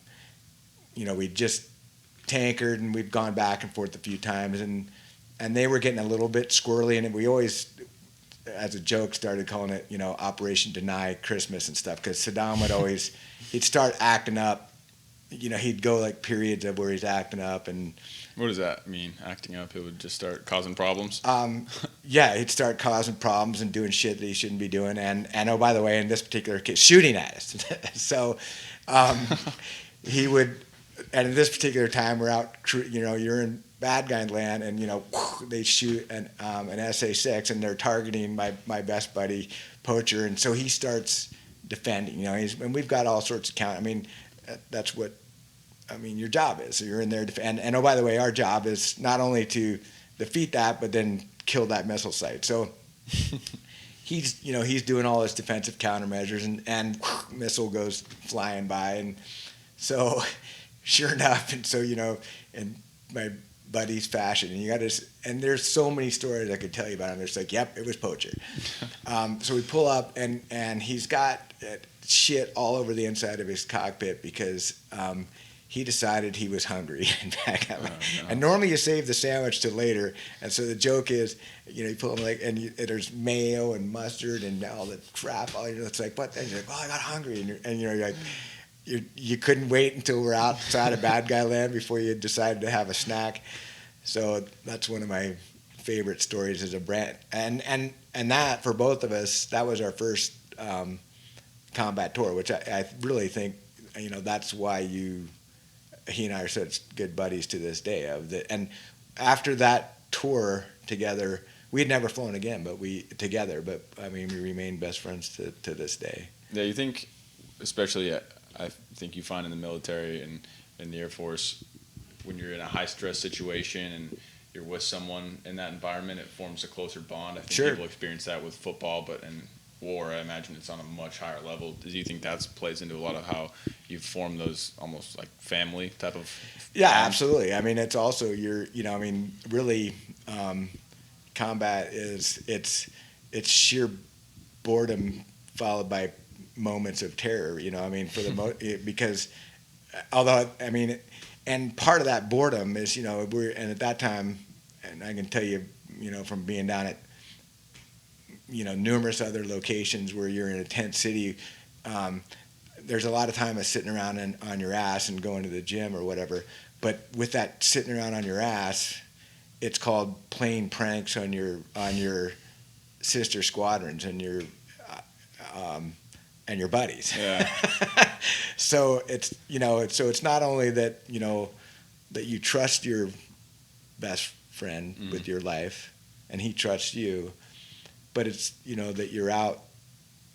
we just tankered, and we've gone back and forth a few times, and they were getting a little bit squirrely, and we always, as a joke, started calling it, Operation Deny Christmas and stuff, because Saddam he'd start acting up. He'd go like periods of where he's acting up, and what does that mean? Acting up? It would just start causing problems. Yeah, he'd start causing problems and doing shit that he shouldn't be doing, and oh, by the way, in this particular case, shooting at us. So he would, and at this particular time, we're out, you're in bad guy land, and they shoot an SA-6, and they're targeting my best buddy Poacher, and so he starts defending. And we've got all sorts of that's what your job is. So you're in there, and oh, by the way, our job is not only to defeat that, but then kill that missile site. So he's doing all his defensive countermeasures, and missile goes flying by, and so sure enough, and so in my buddy's fashion, and there's so many stories I could tell you about him. There's like, yep, it was Poacher. So we pull up, and he's got shit all over the inside of his cockpit because he decided he was hungry. And normally you save the sandwich till later. And so the joke is, you pull him and there's mayo and mustard and all the crap. It's like, what? And you're like, well, I got hungry. And you're like, you couldn't wait until we're outside of bad guy land before you decided to have a snack. So that's one of my favorite stories as a brand. And that, for both of us, that was our first combat tour, which I really think, that's why he and I are such good buddies to this day. And after that tour together, we had never flown again, but we remain best friends to this day. Yeah, you think, especially I think you find in the military and in the Air Force, when you're in a high stress situation and you're with someone in that environment, it forms a closer bond. I think people experience that with football, but in war, I imagine it's on a much higher level. Do you think that plays into a lot of how you form those almost like family type of? Yeah, absolutely. It's also really, combat it's sheer boredom followed by moments of terror. Because although and part of that boredom is and at that time, and I can tell you from being down at numerous other locations where you're in a tent city, there's a lot of time of sitting around on your ass and going to the gym or whatever. But with that sitting around on your ass, it's called playing pranks on your sister squadrons and your buddies. Yeah. So it's it's not only that that you trust your best friend with your life, and he trusts you, but it's that you're out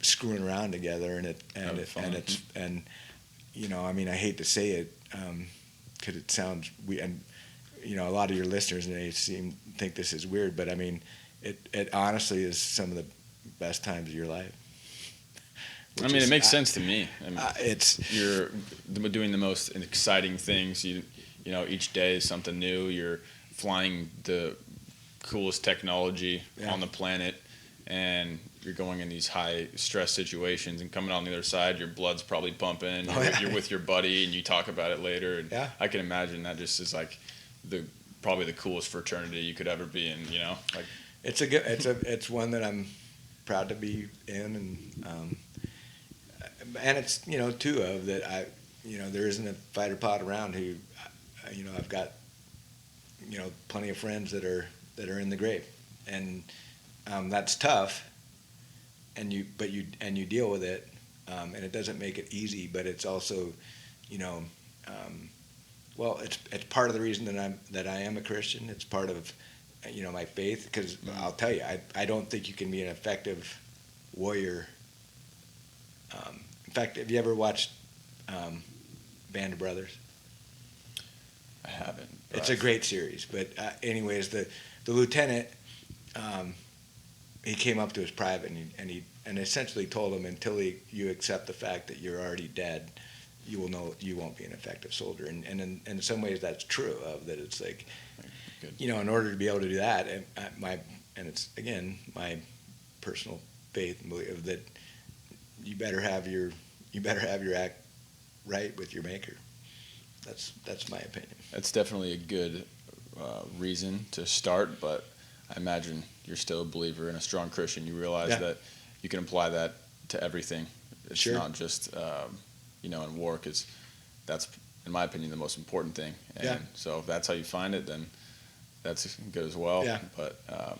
screwing around together, I hate to say it because it sounds weird, and a lot of your listeners may think this is weird, but it honestly is some of the best times of your life. I mean, it makes sense to me. I mean, it's you're doing the most exciting things. You know, each day is something new. You're flying the coolest technology on the planet, and you're going in these high stress situations and coming on the other side, your blood's probably pumping. You're with your buddy and you talk about it later. And I can imagine that just is like probably the coolest fraternity you could ever be in, you know? Like it's one that I'm proud to be in, and it's, you know, too, of that there isn't a fighter pilot around who, I've got, plenty of friends that are in the grave, and that's tough. And you deal with it, and it doesn't make it easy, but it's also, it's part of the reason that I am a Christian. It's part of, my faith, because I'll tell you, I don't think you can be an effective warrior. In fact, have you ever watched Band of Brothers? I haven't. It's a great series, but anyways, the lieutenant. He came up to his private and essentially told him, until you accept the fact that you're already dead, you won't be an effective soldier. And in some ways that's true, of that. It's like, in order to be able to do that, and it's again my personal faith and belief that you better have your act right with your maker. That's my opinion. That's definitely a good reason to start, but I imagine you're still a believer and a strong Christian. You realize that you can apply that to everything. It's not just, in war, because that's, in my opinion, the most important thing. And so if that's how you find it, then that's good as well. Yeah. But, I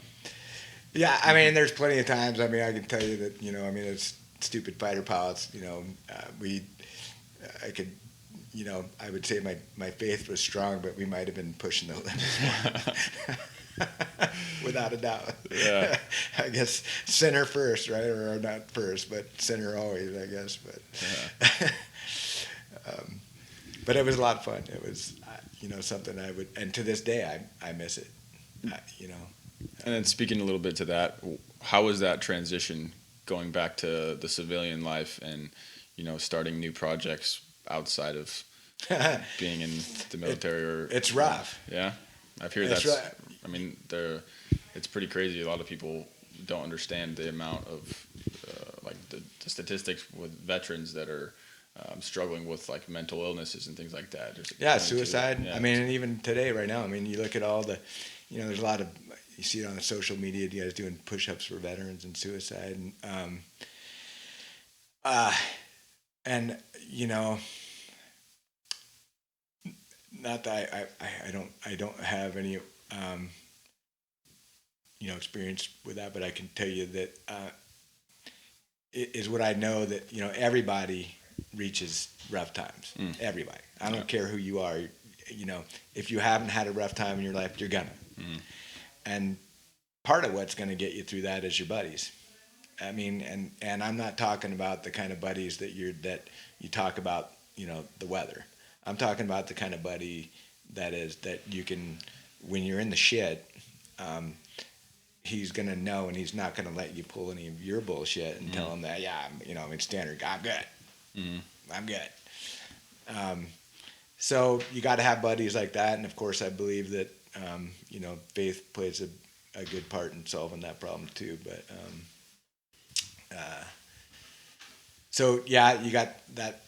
mean, there's plenty of times, I can tell you that, as stupid fighter pilots, I could, I would say my faith was strong, but we might have been pushing the limits more. Without a doubt. Yeah. I guess center first, right? Or not first, but center always, I guess. But but it was a lot of fun. It was, something I would, and to this day, I miss it. And then speaking a little bit to that, how was that transition going back to the civilian life and, starting new projects outside of being in the military? It's rough. Yeah. I've heard that's right. I mean, it's pretty crazy. A lot of people don't understand the amount of, the statistics with veterans that are struggling with, mental illnesses and things like that. Suicide. Yeah. And even today, right now, you look at all the, there's a lot of, you see it on the social media, you guys doing push-ups for veterans and suicide. And not that I don't have any experience with that, but I can tell you that it is what I know, that everybody reaches rough times. Everybody. I don't care who you are. If you haven't had a rough time in your life, you're gonna. And part of what's going to get you through that is your buddies. And I'm not talking about the kind of buddies that you talk about, the weather. I'm talking about the kind of buddy that you can, when you're in the shit, he's going to know, and he's not going to let you pull any of your bullshit and tell him that, standard, I'm good. I'm good. So you got to have buddies like that. And of course, I believe that, faith plays a good part in solving that problem too. But, so yeah, you got that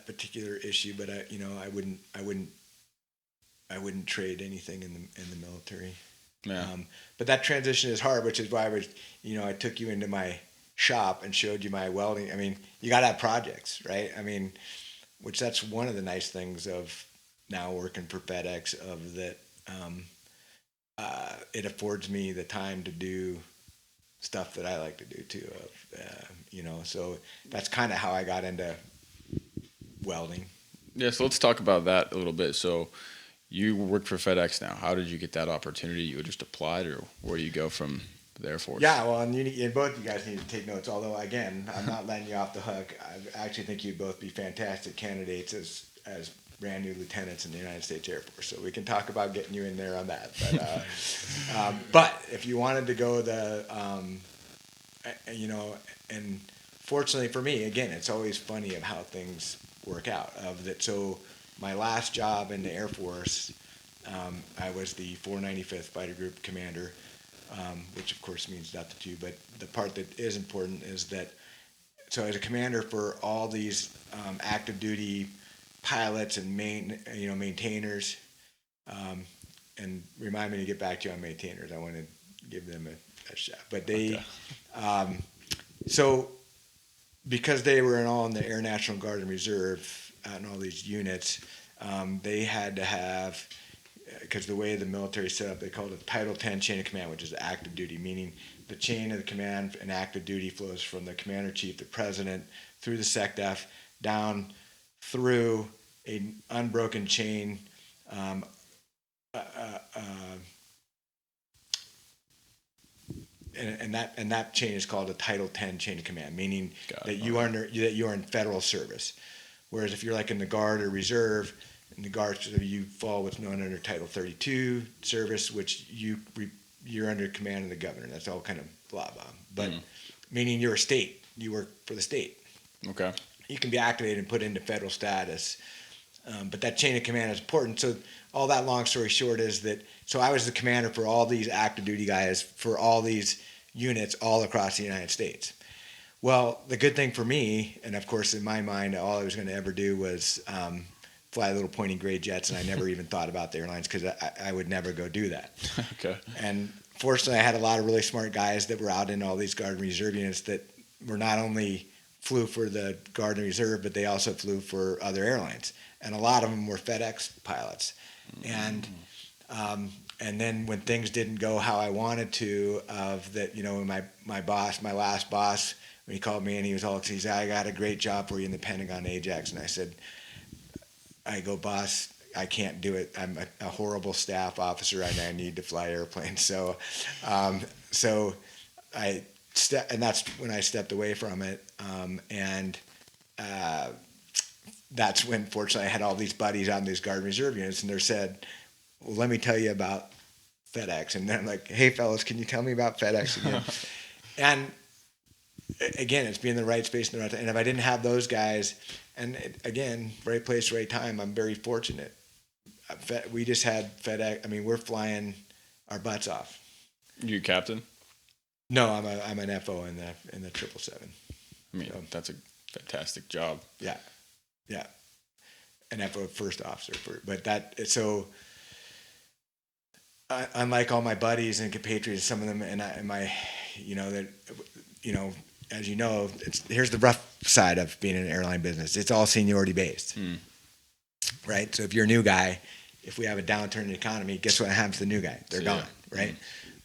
particular issue, but I wouldn't trade anything in the military. Yeah. But that transition is hard, which is why I took you into my shop and showed you my welding. You got to have projects, right? Which that's one of the nice things of now working for FedEx, of that, it affords me the time to do stuff that I like to do too. So that's kind of how I got into welding. Yeah, so let's talk about that a little bit. So you work for FedEx now. How did you get that opportunity? You just applied, or where you go from the Air Force? Yeah, well, and both you guys need to take notes. Although, again, I'm not letting you off the hook. I actually think you'd both be fantastic candidates as brand new lieutenants in the United States Air Force. So we can talk about getting you in there on that. But if you wanted to go and fortunately for me, again, it's always funny of how things work out. So my last job in the Air Force, I was the 495th Fighter Group Commander, which of course means nothing to you. But the part that is important is that, so I was a commander for all these active duty pilots and maintainers. And remind me to get back to you on maintainers. I want to give them a shot. But they, okay. So because they were all in the Air National Guard and Reserve and all these units, they had to have, because the way the military set up, they called it Title 10 chain of command, which is active duty, meaning the chain of the command and active duty flows from the commander-in-chief, the president, through the SecDef, down through an unbroken chain. And that chain is called a Title 10 chain of command, meaning that you are in federal service. Whereas if you're like in the Guard or Reserve, in the Guard, you fall what's known under Title 32 service, which you're under command of the governor. That's all kind of blah blah. But meaning you're a state, you work for the state. Okay. You can be activated and put into federal status. But that chain of command is important. So all that, long story short, is that, so I was the commander for all these active duty guys for all these units all across the United States. Well, the good thing for me, and of course in my mind, all I was going to ever do was fly little pointy gray jets, and I never even thought about the airlines because I would never go do that. Okay. And fortunately, I had a lot of really smart guys that were out in all these Guard and Reserve units that were not only flew for the Guard and Reserve, but they also flew for other airlines. And a lot of them were FedEx pilots. And then when things didn't go how I wanted to, my last boss, when he called me and he was all excited, he said, I got a great job for you in the Pentagon AJAX. And I go, boss, I can't do it. I'm a horrible staff officer and I need to fly airplanes. So and that's when I stepped away from it. That's when, fortunately, I had all these buddies on these Guard and Reserve units, and they said, well, let me tell you about FedEx. And then I'm like, hey, fellas, can you tell me about FedEx again? And again, it's being in the right space and the right time. And if I didn't have those guys, and again, right place, right time, I'm very fortunate. We just had FedEx. I mean, we're flying our butts off. You captain? No, I'm an FO in the 777. I mean, so, that's a fantastic job. Yeah. Yeah, an FO first officer, unlike all my buddies and compatriots, some of them, as you know, here's the rough side of being in an airline business. It's all seniority based, right? So if you're a new guy, if we have a downturn in the economy, guess what happens to the new guy? They're gone, right?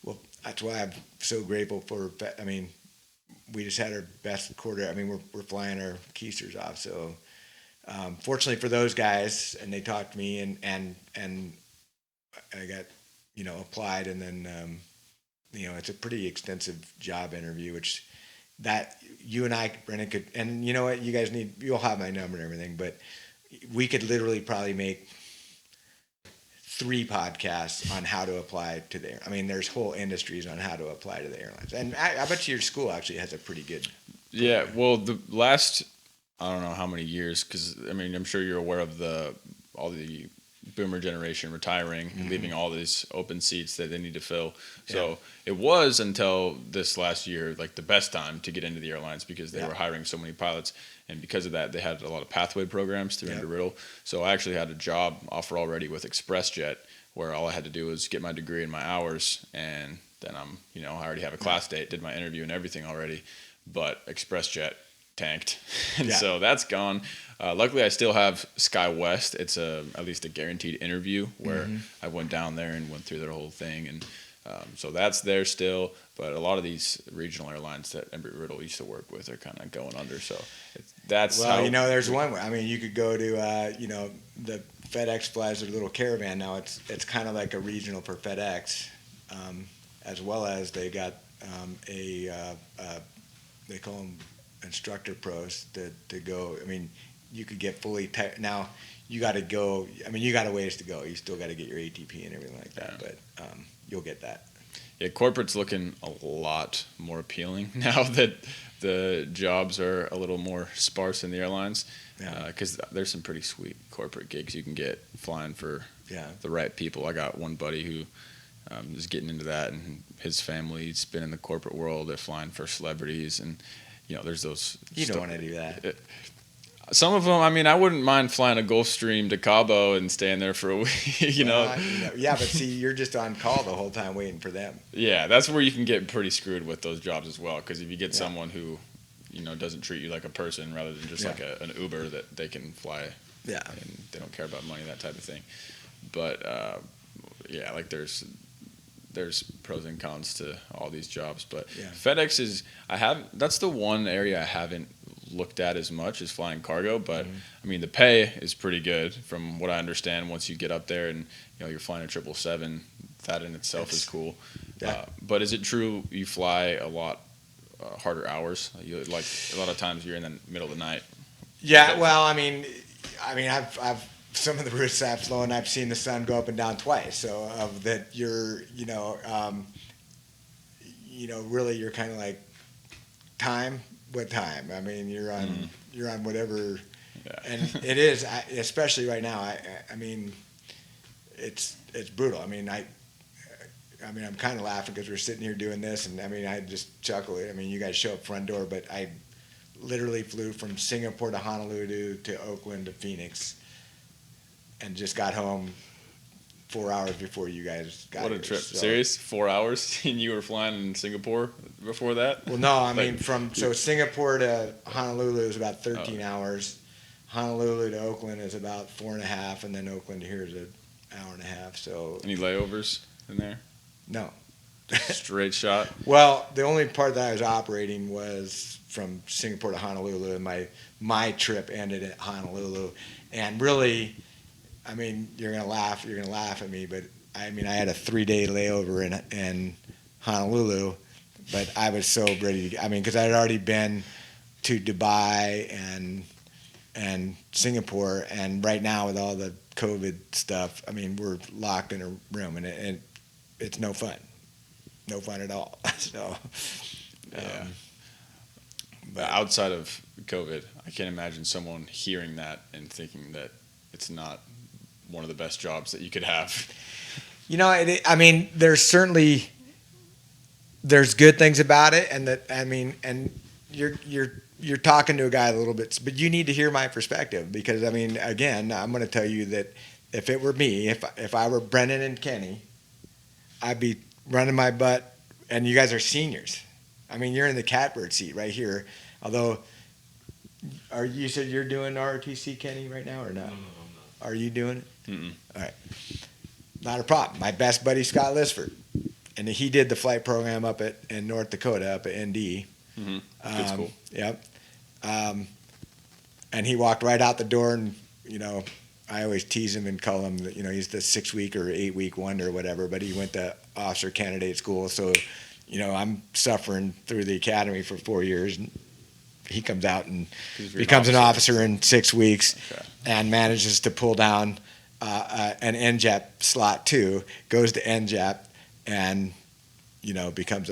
Well, that's why I'm so grateful for. I mean, we just had our best quarter. I mean, we're flying our keisters off, so. Fortunately for those guys, and they talked to me, and I got, applied, and then, it's a pretty extensive job interview, which that you and I, Brennan, could, and you know what, you guys you'll have my number and everything, but we could literally probably make 3 podcasts on how to apply to the air. I mean, there's whole industries on how to apply to the airlines, and I bet your school actually has a pretty good. Yeah, well, the last. I don't know how many years, because I mean, I'm sure you're aware of all the boomer generation retiring and leaving all these open seats that they need to fill. So it was until this last year, like the best time to get into the airlines because they were hiring so many pilots. And because of that, they had a lot of pathway programs through Embry-Riddle. So I actually had a job offer already with ExpressJet where all I had to do was get my degree and my hours. And then I already have a class date, did my interview and everything already. But ExpressJet tanked, and so that's gone. Luckily, I still have SkyWest. It's at least a guaranteed interview where I went down there and went through their whole thing, and so that's there still. But a lot of these regional airlines that Embry-Riddle used to work with are kind of going under. So that's there's one way. I mean, you could go to the FedEx flies their little Caravan now. It's kind of like a regional for FedEx, as well as they got they call them instructor pros to go. I mean, you could get fully now you got to go. I mean, you got a ways to go. You still got to get your ATP and everything like that, but you'll get that. Yeah, corporate's looking a lot more appealing now that the jobs are a little more sparse in the airlines. Because there's some pretty sweet corporate gigs you can get flying for the right people. I got one buddy who is getting into that, and his family's been in the corporate world. They're flying for celebrities, and there's those. You don't want to do that. Some of them, I mean, I wouldn't mind flying a Gulfstream to Cabo and staying there for a week, Yeah, but see, you're just on call the whole time waiting for them. Yeah, that's where you can get pretty screwed with those jobs as well, because if you get someone who, doesn't treat you like a person rather than just like an Uber that they can fly, and they don't care about money, that type of thing. But, like there's pros and cons to all these jobs. But FedEx that's the one area I haven't looked at as much as flying cargo, but I mean the pay is pretty good from what I understand. Once you get up there and you're flying a 777, that in itself is cool. But is it true you fly a lot harder hours? Like a lot of times you're in the middle of the night. Well, I mean I've some of the routes I've flown, I've seen the sun go up and down twice. So of that, you're really you're kind of like time. What time? I mean, you're on whatever, and it is especially right now. I mean, it's brutal. I mean, I'm kind of laughing because we're sitting here doing this, and I mean, I just chuckle. I mean, you guys show up front door, but I literally flew from Singapore to Honolulu to Oakland to Phoenix, and just got home 4 hours before you guys got here. What a trip. So, Serious? 4 hours? And you were flying in Singapore before that? Well, no, I mean, so Singapore to Honolulu is about 13 hours. Honolulu to Oakland is about 4.5, and then Oakland to here is an hour and a half. So any layovers in there? No. Straight shot? Well, the only part that I was operating was from Singapore to Honolulu, and my trip ended at Honolulu. And really, I mean, you're gonna laugh at me, but I mean, I had a 3-day layover in Honolulu, but I was so ready to. I mean, because I had already been to Dubai and Singapore, and right now with all the COVID stuff, I mean, we're locked in a room, and it's no fun at all. So, but outside of COVID, I can't imagine someone hearing that and thinking that it's not one of the best jobs that you could have. I mean, there's good things about it, and you're talking to a guy a little bit, but you need to hear my perspective, because I mean, again, I'm going to tell you that if it were me, if I were Brennan and Kenny, I'd be running my butt, and you guys are seniors. I mean, you're in the catbird seat right here. Although, you said you're doing ROTC, Kenny, right now, or not? No, I'm not. Are you doing it? Mm-mm. All right. Not a problem. My best buddy, Scott Lisford, and he did the flight program up in North Dakota, up at ND. Mm-hmm. Good school. Yep. And he walked right out the door, and I always tease him and call him, he's the 6-week or 8-week wonder or whatever, but he went to officer candidate school. So, I'm suffering through the academy for 4 years. And he comes out and becomes an officer in 6 weeks, and manages to pull down an NJAP slot 2, goes to NJAP, and, becomes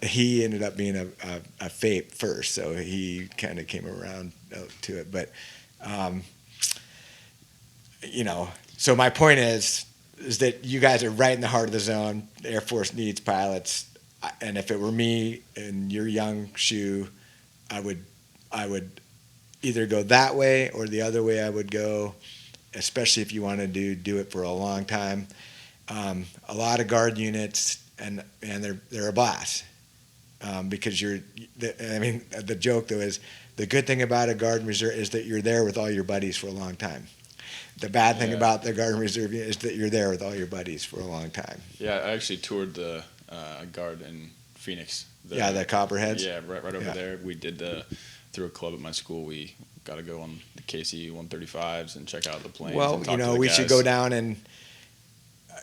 he ended up being a FAPE first, so he kind of came around to it. But, so my point is that you guys are right in the heart of the zone. The Air Force needs pilots, and if it were me in your young shoe, I would either go that way or the other way I would go, especially if you want to do it for a long time. A lot of guard units, and they're a blast, because the joke though is, the good thing about a guard and reserve is that you're there with all your buddies for a long time. The bad thing about the guard and reserve is that you're there with all your buddies for a long time. Yeah, I actually toured the guard in Phoenix. The Copperheads. Yeah, right over there. We did through a club at my school. We got to go on the KC 135s and check out the planes. Well, we should go down and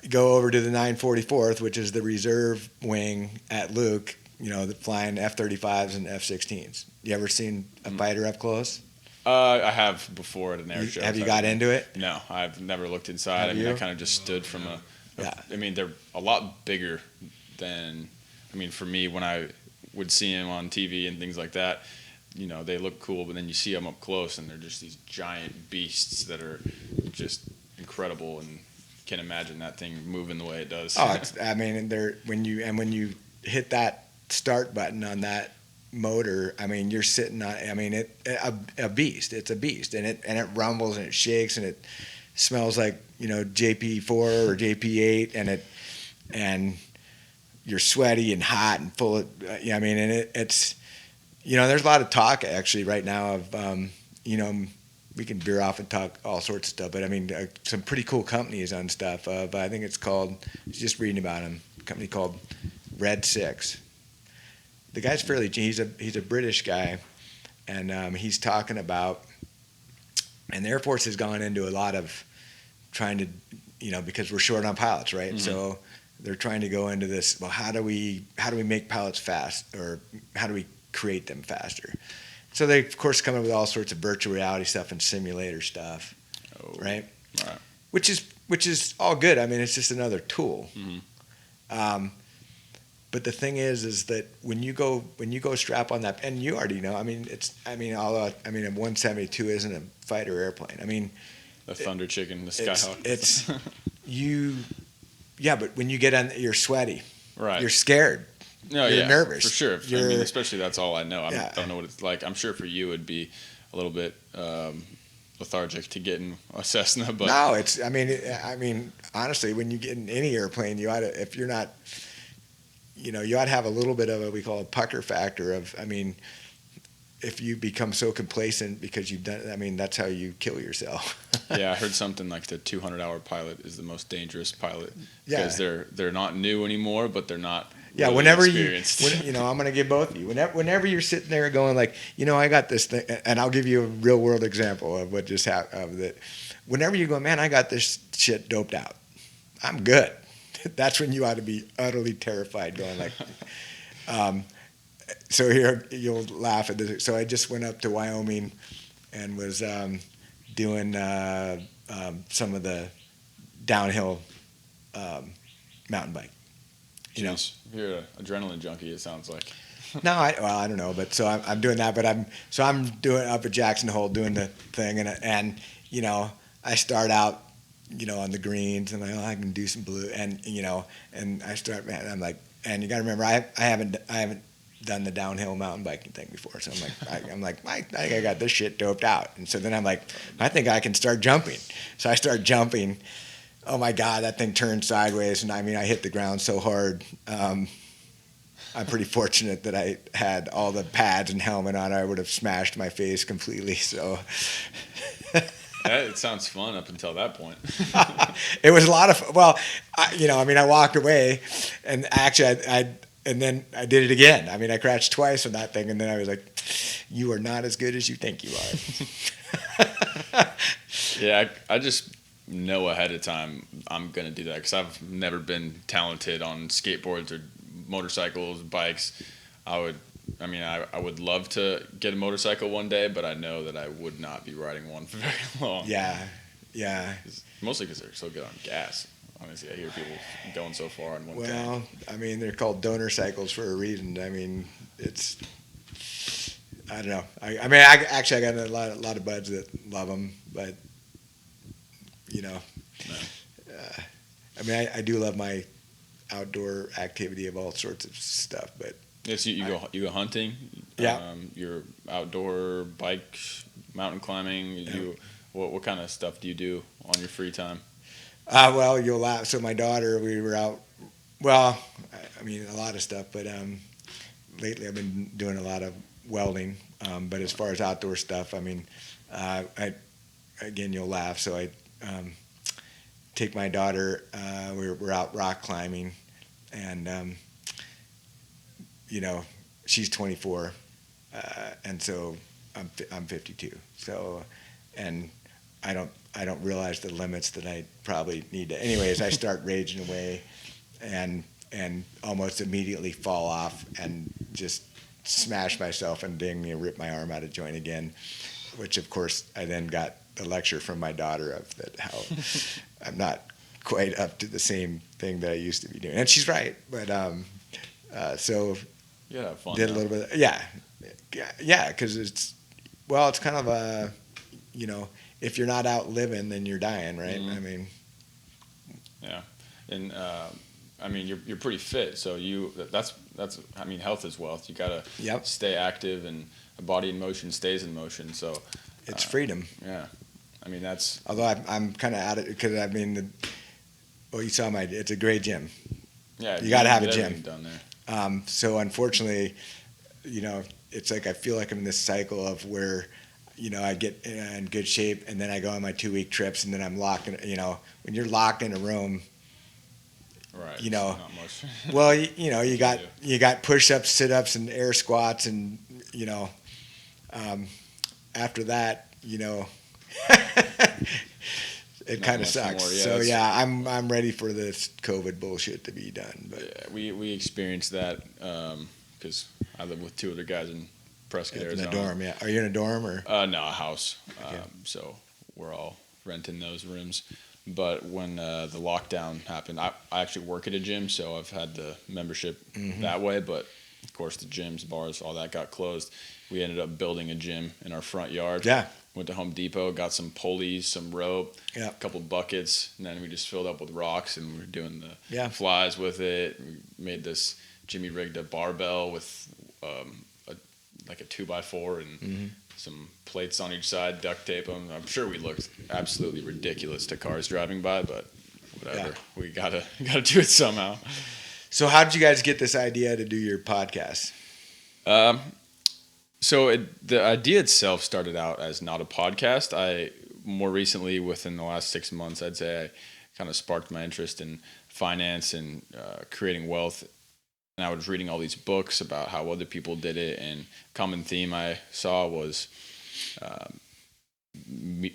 go over to the 944th, which is the reserve wing at Luke. Flying F-35s and F-16s. You ever seen a fighter up close? I have before at an air show. Have you got into it? No, I've never looked inside. I kind of just stood from I mean, they're a lot bigger than, I mean, for me, when I would see them on TV and things like that, you know, they look cool, but then you see them up close and they're just these giant beasts that are just incredible, and can't imagine that thing moving the way it does. Oh, I mean, and when you hit that start button on that motor, I mean, you're sitting on, I mean, a beast. It's a beast, and it rumbles and it shakes and it smells like, you know, JP4 or JP8, and you're sweaty and hot and full of, I mean, and it's, you know, there's a lot of talk actually right now of, you know, we can veer off and talk all sorts of stuff, but I mean, some pretty cool companies on stuff. I think it's called, I was just reading about him, a company called Red 6. The guy's he's a British guy, and he's talking about, and the Air Force has gone into a lot of trying to, you know, because we're short on pilots, right? Mm-hmm. So they're trying to go into this, well, how do we make pilots fast, or how do we create them faster? So they, of course, come up with all sorts of virtual reality stuff and simulator stuff, right? Right. Which is all good. I mean, it's just another tool. Mm-hmm. But the thing is that when you go strap on that, and you already know. I mean, although a 172 isn't a fighter airplane. I mean, the Thunder Chicken, the Skyhawk. It's you. Yeah, but when you get on, you're sweaty. Right. You're scared. No, you're nervous. For sure. I mean, especially that's all I know. I don't know what it's like. I'm sure for you it'd be a little bit lethargic to get in a Cessna, but no, it's. I mean, honestly, when you get in any airplane, you ought to. If you're not, you know, you ought to have a little bit of what we call a pucker factor. Of, I mean, if you become so complacent because you've done, I mean, that's how you kill yourself. Yeah, I heard something like the 200-hour pilot is the most dangerous pilot because they're not new anymore, but they're not. Yeah, really whenever experienced. you know, I'm going to give both of you. Whenever you're sitting there going like, you know, I got this thing, and I'll give you a real world example of what just happened. That whenever you go, man, I got this shit doped out. I'm good. That's when you ought to be utterly terrified, going like. So here you'll laugh at this. So I just went up to Wyoming, and was doing some of the downhill mountain bike. You know, you're an adrenaline junkie. It sounds like. No, I don't know, but so I'm doing that. But I'm doing up at Jackson Hole doing the thing, and you know, I start out, you know, on the greens, and I can do some blue, and you know, and I start, man, I'm like, and you got to remember, I haven't done the downhill mountain biking thing before, so I'm like, I think I got this shit doped out, and so then I'm like, I think I can start jumping, so I start jumping. Oh my God, that thing turned sideways, and I mean, I hit the ground so hard. I'm pretty fortunate that I had all the pads and helmet on. I would have smashed my face completely. So it sounds fun up until that point. It was a lot of fun. Well, I walked away, and actually, and then I did it again. I mean, I crashed twice on that thing, and then I was like, "You are not as good as you think you are." Yeah, I just know ahead of time I'm gonna do that because I've never been talented on skateboards or motorcycles, bikes. I would love to get a motorcycle one day, but I know that I would not be riding one for very long. Yeah. Mostly because they're so good on gas. Honestly, I hear people going so far in one tank. Well, I mean, they're called donor cycles for a reason. I mean, it's, I don't know. I got a lot of buds that love them, but you know, no. I do love my outdoor activity of all sorts of stuff, but yes, you go hunting. Yeah. You're outdoor bike, mountain climbing. Yeah. What kind of stuff do you do on your free time? Well, you'll laugh. So my daughter, we were out. Well, I mean, a lot of stuff, but lately I've been doing a lot of welding. But as far as outdoor stuff, I mean, again, you'll laugh. So I take my daughter. We're out rock climbing, and you know, she's 24, and so I'm 52. So, and I don't realize the limits that I probably need to. Anyways, I start raging away, and almost immediately fall off and just smash myself and ding me and rip my arm out of joint again, which of course I then got the lecture from my daughter of that how I'm not quite up to the same thing that I used to be doing. And she's right, but so You gotta have fun. did a little bit. Yeah, because it's kind of a, if you're not out living, then you're dying, right? Mhm. I mean, Yeah, and I mean you're pretty fit, so that's I mean health is wealth. You gotta Yep. stay active, and a body in motion stays in motion. So it's freedom. yeah, I mean that's Although I'm kind of out of it because I mean, you saw it's a great gym. yeah. You gotta have a get gym. everything done there. So unfortunately, it's like I feel like I'm in this cycle of where, I get in good shape and then I go on my 2-week trips and then I'm locked in, when you're locked in a room, Right. Not much. well, you got push-ups, sit-ups and air squats and, after that, it kind of sucks. More, yeah, so yeah, I'm ready for this COVID bullshit to be done. But yeah, we experienced that because I live with 2 other guys in Prescott, in Arizona. a dorm, yeah. Are you in a dorm or? No, a house. Okay. So we're all renting those rooms. But when the lockdown happened, I actually work at a gym, so I've had the membership that way. But of course, the gyms, bars, all that got closed. We ended up building a gym in our front yard. Yeah. Went to Home Depot, got some pulleys, some rope, Yeah. a couple buckets, and then we just filled up with rocks, and we were doing the Yeah. flies with it. We made this Jimmy rigged a barbell with like a 2x4 and some plates on each side, duct tape them. I'm sure we looked absolutely ridiculous to cars driving by, but whatever. Yeah. We gotta do it somehow. So how did you guys get this idea to do your podcast? So the idea itself started out as not a podcast. I more recently, within the last 6 months, I'd say I kind of sparked my interest in finance and creating wealth. And I was reading all these books about how other people did it, and common theme I saw was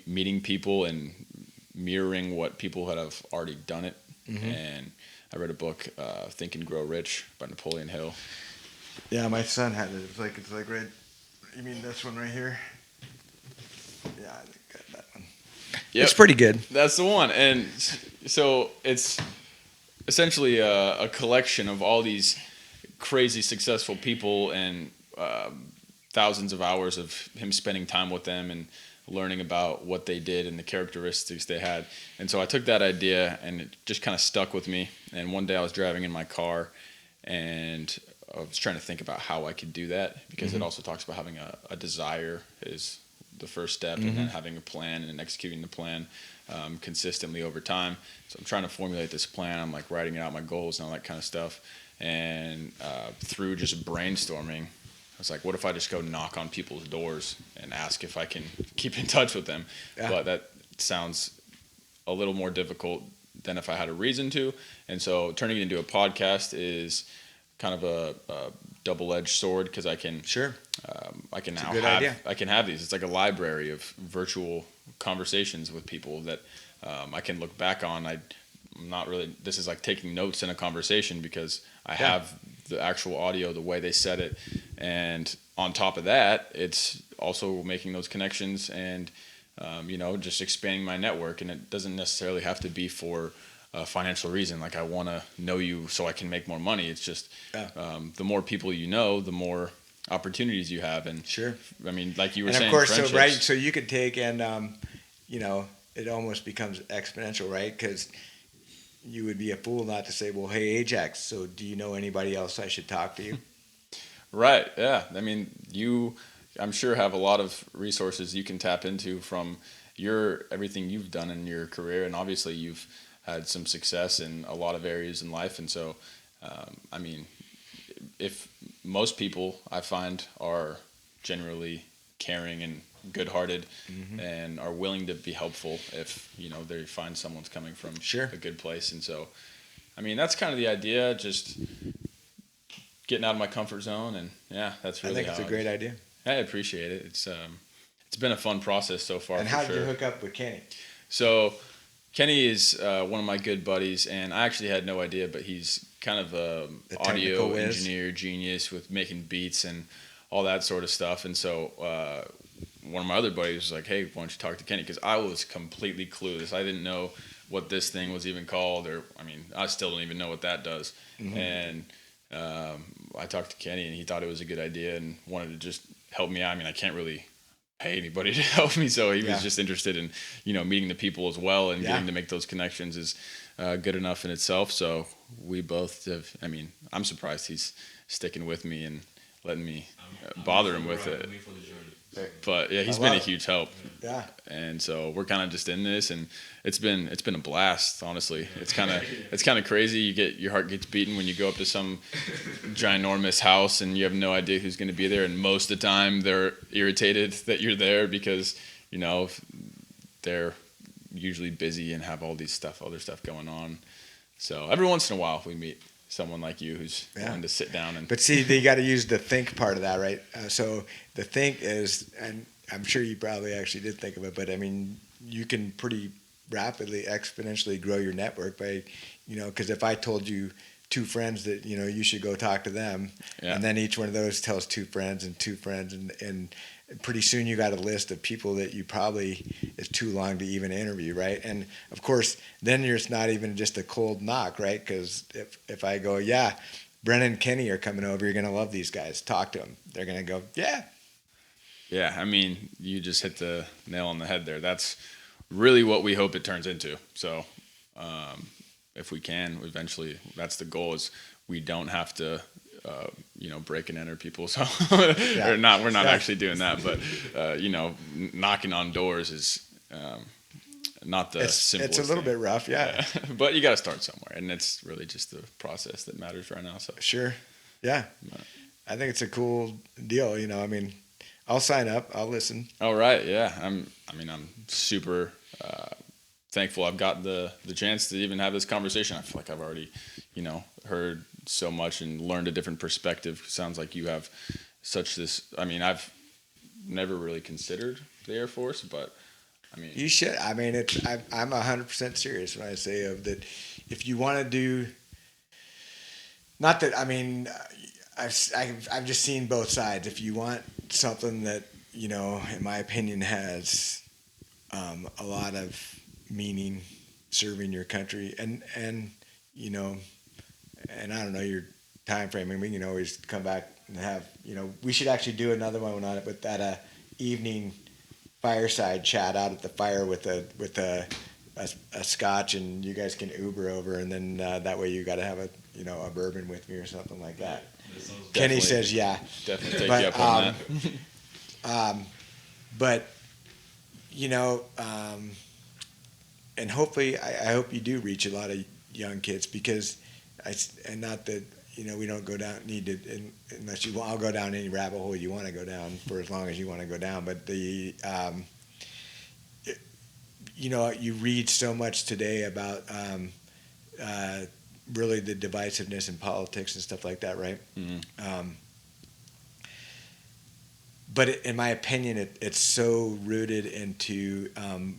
meeting people and mirroring what people have already done it. And I read a book, Think and Grow Rich by Napoleon Hill. Yeah, my son had it. It's like right. You mean this one right here? Yeah, I think I got that one. Yep. It's pretty good. That's the one. And so it's essentially a collection of all these crazy successful people and thousands of hours of him spending time with them and learning about what they did and the characteristics they had. And so I took that idea and it just kind of stuck with me. And one day I was driving in my car and I was trying to think about how I could do that, because it also talks about having a desire is the first step, and then having a plan and executing the plan consistently over time. So I'm trying to formulate this plan. I'm like writing out my goals and all that kind of stuff. And through just brainstorming, I was like, what if I just go knock on people's doors and ask if I can keep in touch with them? Yeah. But that sounds a little more difficult than if I had a reason to. And so turning it into a podcast is kind of a double-edged sword, because I can I can now have these. It's like a library of virtual conversations with people that I can look back on. I'm not really. This is like taking notes in a conversation, because I have the actual audio, the way they said it, and on top of that, it's also making those connections and just expanding my network. And it doesn't necessarily have to be for a financial reason. Like I want to know you so I can make more money. It's just the more people you know, the more opportunities you have. And Sure. I mean, like you were And saying, of course, friendships. so you could take and it almost becomes exponential, right? Because you would be a fool not to say, well, hey, AJAX, so do you know anybody else I should talk to you? Right. Yeah. I mean, I'm sure have a lot of resources you can tap into from everything you've done in your career, and obviously you've had some success in a lot of areas in life. And so, I mean, if most people I find are generally caring and good-hearted and are willing to be helpful if, they find someone's coming from a good place. And so, I mean, that's kind of the idea, just getting out of my comfort zone. And yeah, that's really I think it's a great idea. I appreciate it. It's been a fun process so far. And for how did sure. you hook up with Kenny? So Kenny is one of my good buddies, and I actually had no idea, but he's kind of a audio engineer genius with making beats and all that sort of stuff. And so one of my other buddies was like, hey, why don't you talk to Kenny? Because I was completely clueless. I didn't know what this thing was even called, or I mean, I still don't even know what that does. Mm-hmm. And I talked to Kenny, and he thought it was a good idea and wanted to just help me out. I mean, I can't really pay anybody to help me, so he was just interested in meeting the people as well, and getting to make those connections is good enough in itself. So we both have. I mean, I'm surprised he's sticking with me and letting me bother him with it. But yeah, he's been a huge help. Yeah. And so we're kind of just in this, and it's been a blast. Honestly, it's kind of crazy. Your heart gets beaten when you go up to some ginormous house and you have no idea who's going to be there. And most of the time, they're irritated that you're there because they're usually busy and have all this other stuff going on. So every once in a while, we meet someone like you who's willing to sit down and. But see, you got to use the think part of that, right? So the think is, and I'm sure you probably actually did think of it, but I mean, you can pretty rapidly, exponentially grow your network by, because if I told you 2 friends that you should go talk to them, and then each one of those tells 2 friends and 2 friends, and pretty soon you got a list of people that you probably is too long to even interview, right? And of course, then it's not even just a cold knock, right? Because if I go, yeah, Brennan and Kenny are coming over, you're gonna love these guys. Talk to them. They're gonna go, yeah. Yeah, I mean, you just hit the nail on the head there. That's really what we hope it turns into. So, if we can, eventually, that's the goal. Is we don't have to. Break and enter people's home. Or not. We're not actually doing that, but knocking on doors is not the simplest. It's a little bit rough, yeah. But you got to start somewhere, and it's really just the process that matters right now. So sure, yeah. I think it's a cool deal. I mean, I'll sign up. I'll listen. All right, yeah. I'm super thankful I've got the chance to even have this conversation. I feel like I've already, heard so much and learned a different perspective. Sounds like you have such this. I mean, I've never really considered the Air Force, but I mean, you should. I mean, I'm 100% serious when I say that. If you want to do, not that I mean, I've just seen both sides. If you want something that in my opinion has a lot of meaning, serving your country, and and I don't know your time frame, and we can always come back and have, we should actually do another one on it, but that evening fireside chat out at the fire with a scotch, and you guys can Uber over, and then that way you got to have a bourbon with me or something like that. Kenny says yeah. Definitely take you up on that. But and hopefully I hope you do reach a lot of young kids, because and not that we don't go down unless you want. I'll go down any rabbit hole you want to go down for as long as you want to go down. But you read so much today about really the divisiveness in politics and stuff like that, right? Mm-hmm. But in my opinion, it's so rooted into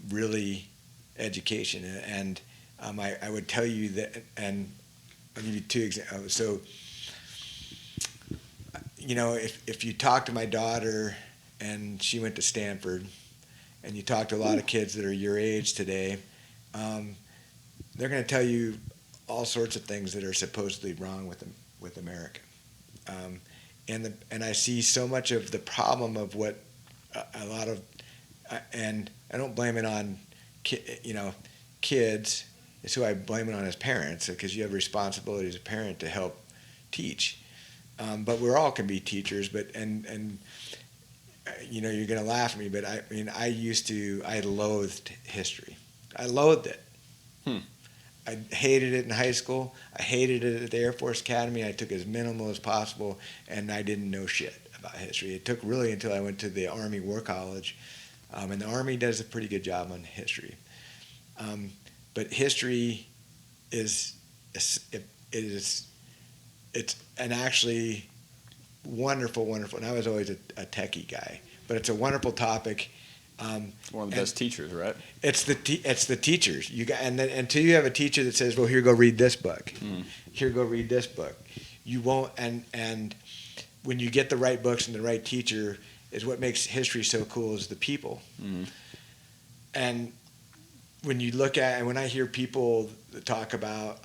really education, and I would tell you that, and I'll give you 2 examples. So, if you talk to my daughter, and she went to Stanford, and you talk to a lot of kids that are your age today, they're going to tell you all sorts of things that are supposedly wrong with America. And I see so much of the problem of what a lot of, and I don't blame it on, kids. It's who I blame it on as parents, because you have a responsibility as a parent to help teach. But we all can be teachers. But and you're gonna laugh at me, but I mean I loathed history. I loathed it. I hated it in high school. I hated it at the Air Force Academy. I took as minimal as possible, and I didn't know shit about history. It took really until I went to the Army War College, and the Army does a pretty good job on history. But history it's an actually wonderful, and I was always a techie guy, but it's a wonderful topic. One of the best teachers, right? It's the teachers. And then until you have a teacher that says, "Well, here, go read this book. Here, go read this book," you won't. And when you get the right books and the right teacher, is what makes history so cool. Is the people. And when you look at, and when I hear people talk about,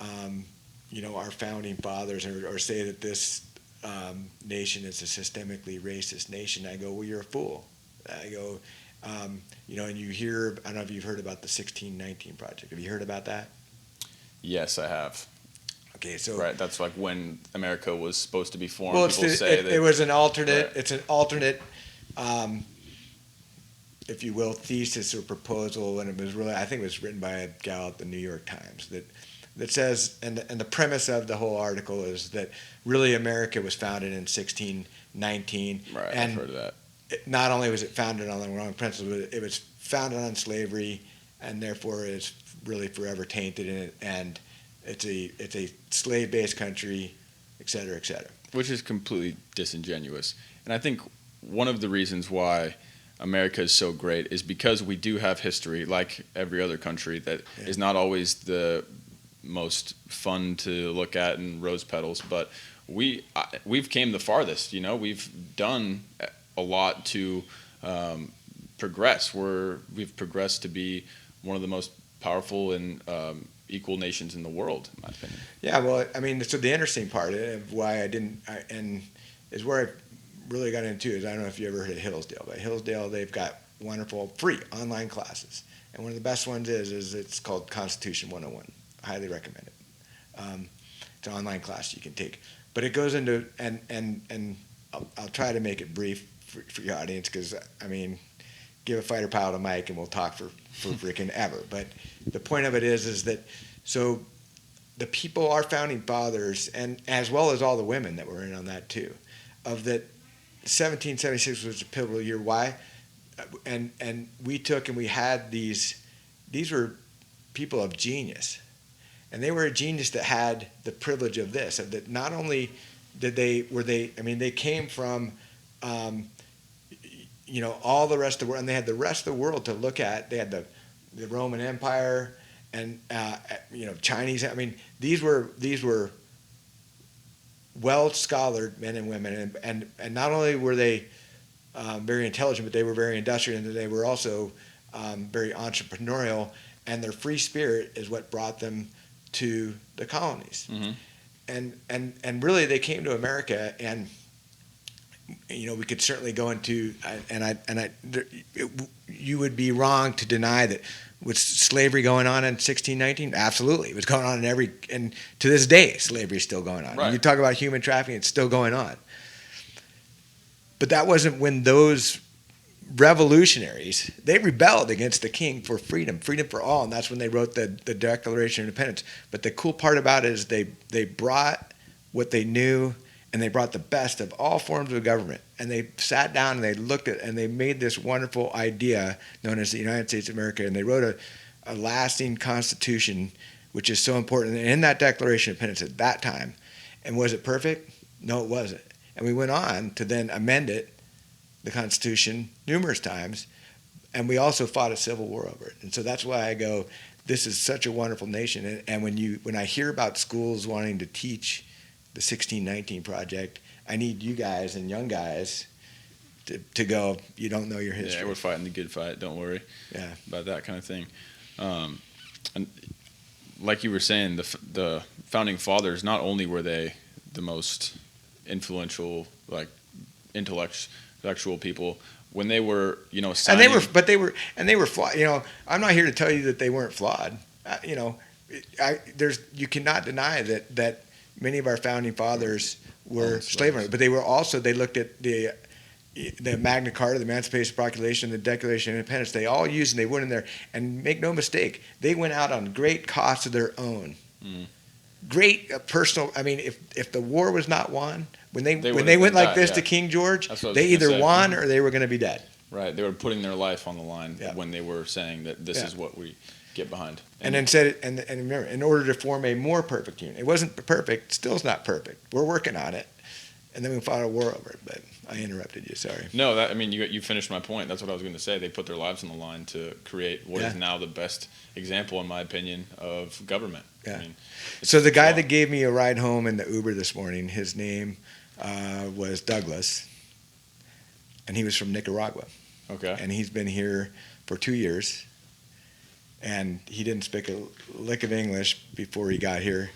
our founding fathers or say that this nation is a systemically racist nation, I go, well, you're a fool. I go, and you hear, I don't know if you've heard about the 1619 Project. Have you heard about that? Yes, I have. Okay, so right, that's like when America was supposed to be formed. Well, People it was an alternate. Right. It's an alternate, if you will, thesis or proposal, and it was really, I think it was written by a gal at the New York Times that says, and the premise of the whole article is that really America was founded in 1619. Right, and I've heard of that. Not only was it founded on the wrong principles, but it was founded on slavery, and therefore is really forever tainted in it, and it's a slave-based country, et cetera, et cetera. Which is completely disingenuous. And I think one of the reasons why America is so great is because we do have history, like every other country, that is not always the most fun to look at in rose petals, but we've came the farthest. We've done a lot to progress. We've progressed to be one of the most powerful and equal nations in the world, in my opinion. Yeah, well, I mean, so the interesting part of why and is where I really got into is, I don't know if you ever heard of Hillsdale, but Hillsdale, they've got wonderful free online classes. And one of the best ones is it's called Constitution 101. I highly recommend it. It's an online class you can take. But it goes into, and I'll try to make it brief for your audience, because, I mean, give a fighter pilot a mic and we'll talk for freaking ever. But the point of it is that, so the people, our founding fathers, and as well as all the women that were in on that too, of that 1776 was a pivotal year. Why? And we took and we had these were people of genius. And they were a genius that had the privilege of this, of that not only they came from, all the rest of the world, and they had the rest of the world to look at. They had the Roman Empire and, Chinese. I mean, these were well-scholared men and women, and not only were they very intelligent, but they were very industrious, and they were also very entrepreneurial, and their free spirit is what brought them to the colonies. Mm-hmm. And really they came to America, and we could certainly go into, you would be wrong to deny that was slavery going on in 1619? Absolutely. It was going on and to this day, slavery is still going on. Right. You talk about human trafficking, it's still going on. But that wasn't when those revolutionaries, they rebelled against the king for freedom for all, and that's when they wrote the Declaration of Independence. But the cool part about it is they brought what they knew, and they brought the best of all forms of government, and they sat down and they looked at, and they made this wonderful idea known as the United States of America, and they wrote a lasting constitution, which is so important. And in that Declaration of Independence at that time, and was it perfect? No, it wasn't. And we went on to then amend it, the Constitution, numerous times, and we also fought a civil war over it. And so that's why I go, this is such a wonderful nation. And when I hear about schools wanting to teach the 1619 Project, I need you guys and young guys to go, you don't know your history. Yeah, we're fighting the good fight, don't worry. Yeah. About that kind of thing. And like you were saying, the founding fathers, not only were they the most influential, like intellectual people, when they were, signing, and they were flawed. I'm not here to tell you that they weren't flawed. You cannot deny that many of our founding fathers were slave owners, but they looked at the Magna Carta, the Emancipation Proclamation, the Declaration of Independence. They all used, and they went in there, and make no mistake, they went out on great costs of their own. Mm. Great personal. I mean, if the war was not won, when they went like this to King George, they either won or they were going to be dead. Right. They were putting their life on the line when they were saying that this is what we get behind. And then said it, and remember, in order to form a more perfect union. It wasn't perfect. Still is not perfect. We're working on it. And then we fought a war over it. But I interrupted you. Sorry. No, you finished my point. That's what I was going to say. They put their lives on the line to create what is now the best example, in my opinion, of government. Yeah. So the guy that gave me a ride home in the Uber this morning, his name was Douglas, and he was from Nicaragua. Okay. And he's been here for 2 years. and he didn't speak a lick of English before he got here.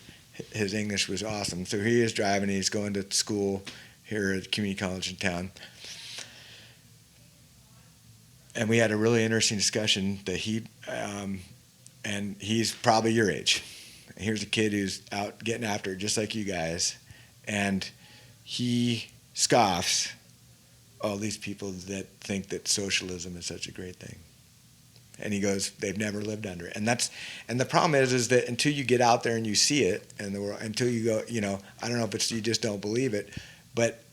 His English was awesome. So he is driving. He's going to school here at the community college in town. And we had a really interesting discussion that and he's probably your age. Here's a kid who's out getting after it just like you guys. And he scoffs all these people that think that socialism is such a great thing. And he goes, they've never lived under it. And the problem is that until you get out there and you see it in the world, until you go, I don't know if it's you just don't believe it, but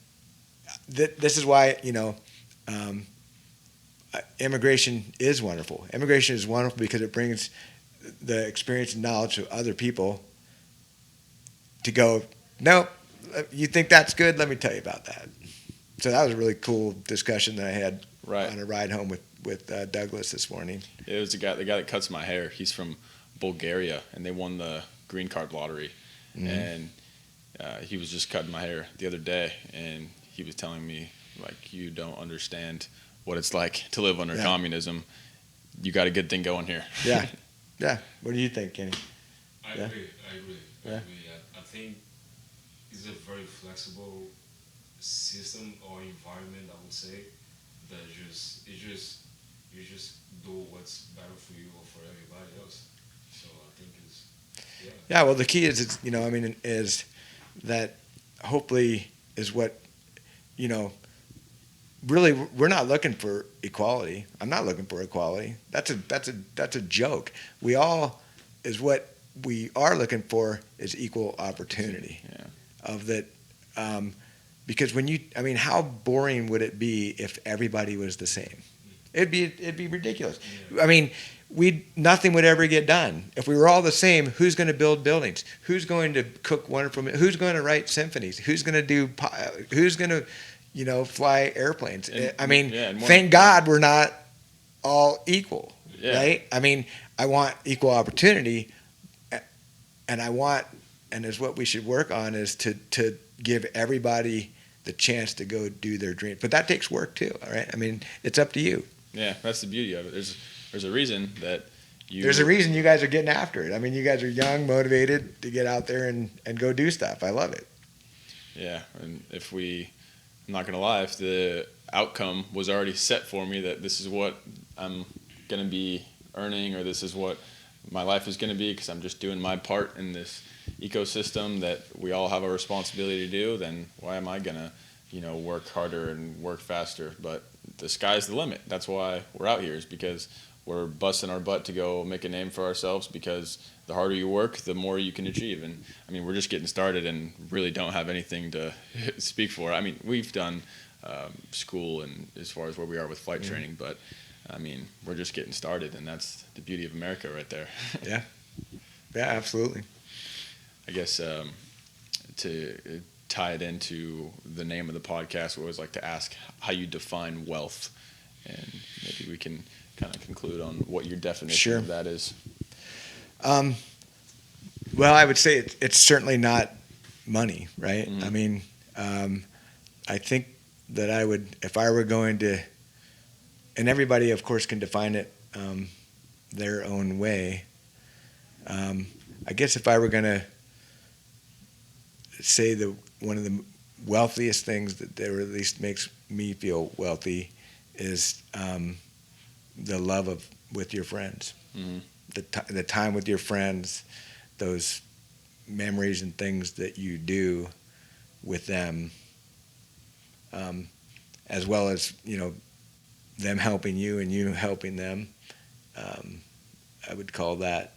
this is why, immigration is wonderful. Immigration is wonderful because it brings the experience and knowledge of other people to go, nope, you think that's good? Let me tell you about that. So that was a really cool discussion that I had on a ride home with Douglas this morning. It was the guy that cuts my hair. He's from Bulgaria, and they won the green card lottery. Mm-hmm. And he was just cutting my hair the other day, and he was telling me, like, you don't understand what it's like to live under communism. You got a good thing going here. Yeah. Yeah. What do you think, Kenny? I agree. I think it's a very flexible system or environment, I would say, that you just do what's better for you or for everybody else. So I think it's yeah. Well, the key is is that hopefully is what really we're not looking for equality. I'm not looking for equality. That's a joke. What we are looking for is equal opportunity. Yeah. Of that. Because how boring would it be if everybody was the same? It'd be ridiculous. Yeah. Nothing would ever get done. If we were all the same, who's going to build buildings? Who's going to cook wonderful? Who's going to write symphonies? Who's going to fly airplanes? Thank God we're not all equal, right? I want equal opportunity, and is what we should work on is to give everybody the chance to go do their dream. But that takes work too, all right? It's up to you. Yeah, that's the beauty of it. There's a reason that There's a reason you guys are getting after it. You guys are young, motivated to get out there and go do stuff. I love it. Yeah, and I'm not gonna lie, if the outcome was already set for me that this is what I'm gonna be earning or this is what my life is gonna be because I'm just doing my part in this ecosystem that we all have a responsibility to do, then why am I gonna, work harder and work faster? But the sky's the limit. That's why we're out here, is because we're busting our butt to go make a name for ourselves, because the harder you work, the more you can achieve. And we're just getting started and really don't have anything to speak for. We've done school and as far as where we are with flight training, but we're just getting started, and that's the beauty of America right there. Yeah, absolutely. I guess to tie it into the name of the podcast, we always like to ask how you define wealth, and maybe we can kind of conclude on what your definition of that is. Well, I would say it's certainly not money, right? Mm-hmm. I think that I would, if I were going to, and everybody, of course, can define it their own way. I guess if I were going to say one of the wealthiest things that or at least makes me feel wealthy is the love with your friends, mm-hmm. the time with your friends, those memories and things that you do with them, as well as them helping you and you helping them. I would call that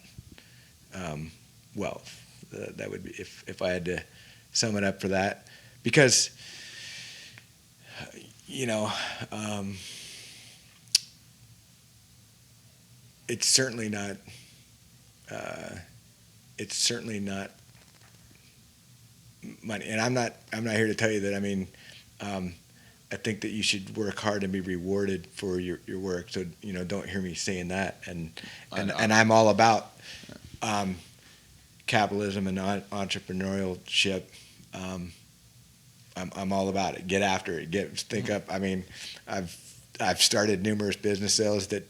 wealth. That would be if I had to sum it up for that, because it's certainly not money. And I'm not here to tell you that. I think that you should work hard and be rewarded for your work. So don't hear me saying that. And I'm all about capitalism and entrepreneurship. I'm all about it. Get after it. Think up. I've started numerous business sales that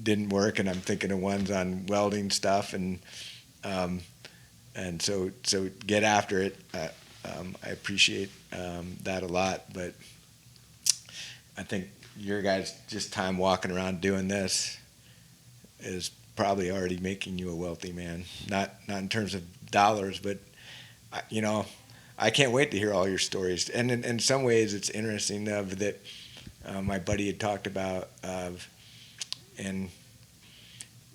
didn't work, and I'm thinking of ones on welding stuff, and so get after it. I appreciate that a lot, but I think your guys' just time walking around doing this is probably already making you a wealthy man. Not in terms of dollars, but I can't wait to hear all your stories. And in some ways, it's interesting that my buddy had talked about and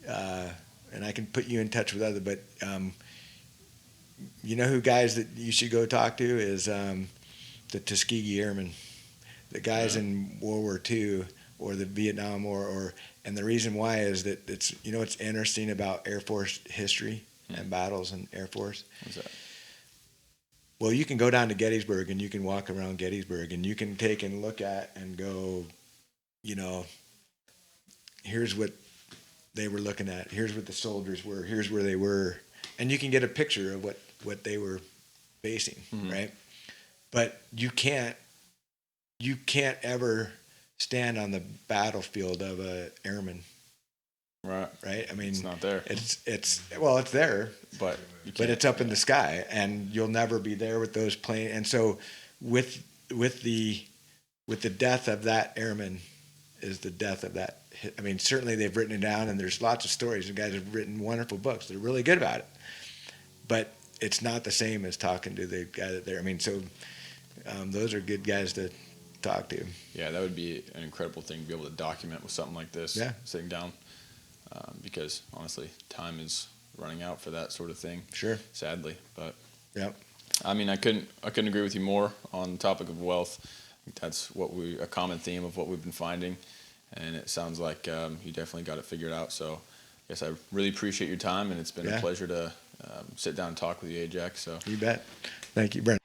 I can put you in touch with other, but who guys that you should go talk to is the Tuskegee Airmen, the guys in World War II or the Vietnam War, and the reason why is that it's what's interesting about Air Force history and battles in Air Force. What's that? Well, you can go down to Gettysburg and you can walk around Gettysburg and you can take and look at and go, here's what they were looking at. Here's what the soldiers were. Here's where they were. And you can get a picture of what they were facing, right? But you can't ever stand on the battlefield of a airman. Right. I mean, it's not there. It's there, but it's up in the sky, and you'll never be there with those planes. And so, with the death of that airman, is the death of that. I mean, certainly they've written it down, and there's lots of stories. And guys have written wonderful books. They're really good about it, but it's not the same as talking to the guy that they're. I mean, so those are good guys to talk to. Yeah, that would be an incredible thing to be able to document with something like this. Yeah. Sitting down. Because honestly, time is running out for that sort of thing. Sure. Sadly, but yeah. I mean, I couldn't agree with you more on the topic of wealth. I think that's a common theme of what we've been finding, and it sounds like you definitely got it figured out. So, I guess I really appreciate your time, and it's been a pleasure to sit down and talk with you, AJAX. So you bet. Thank you, Brent.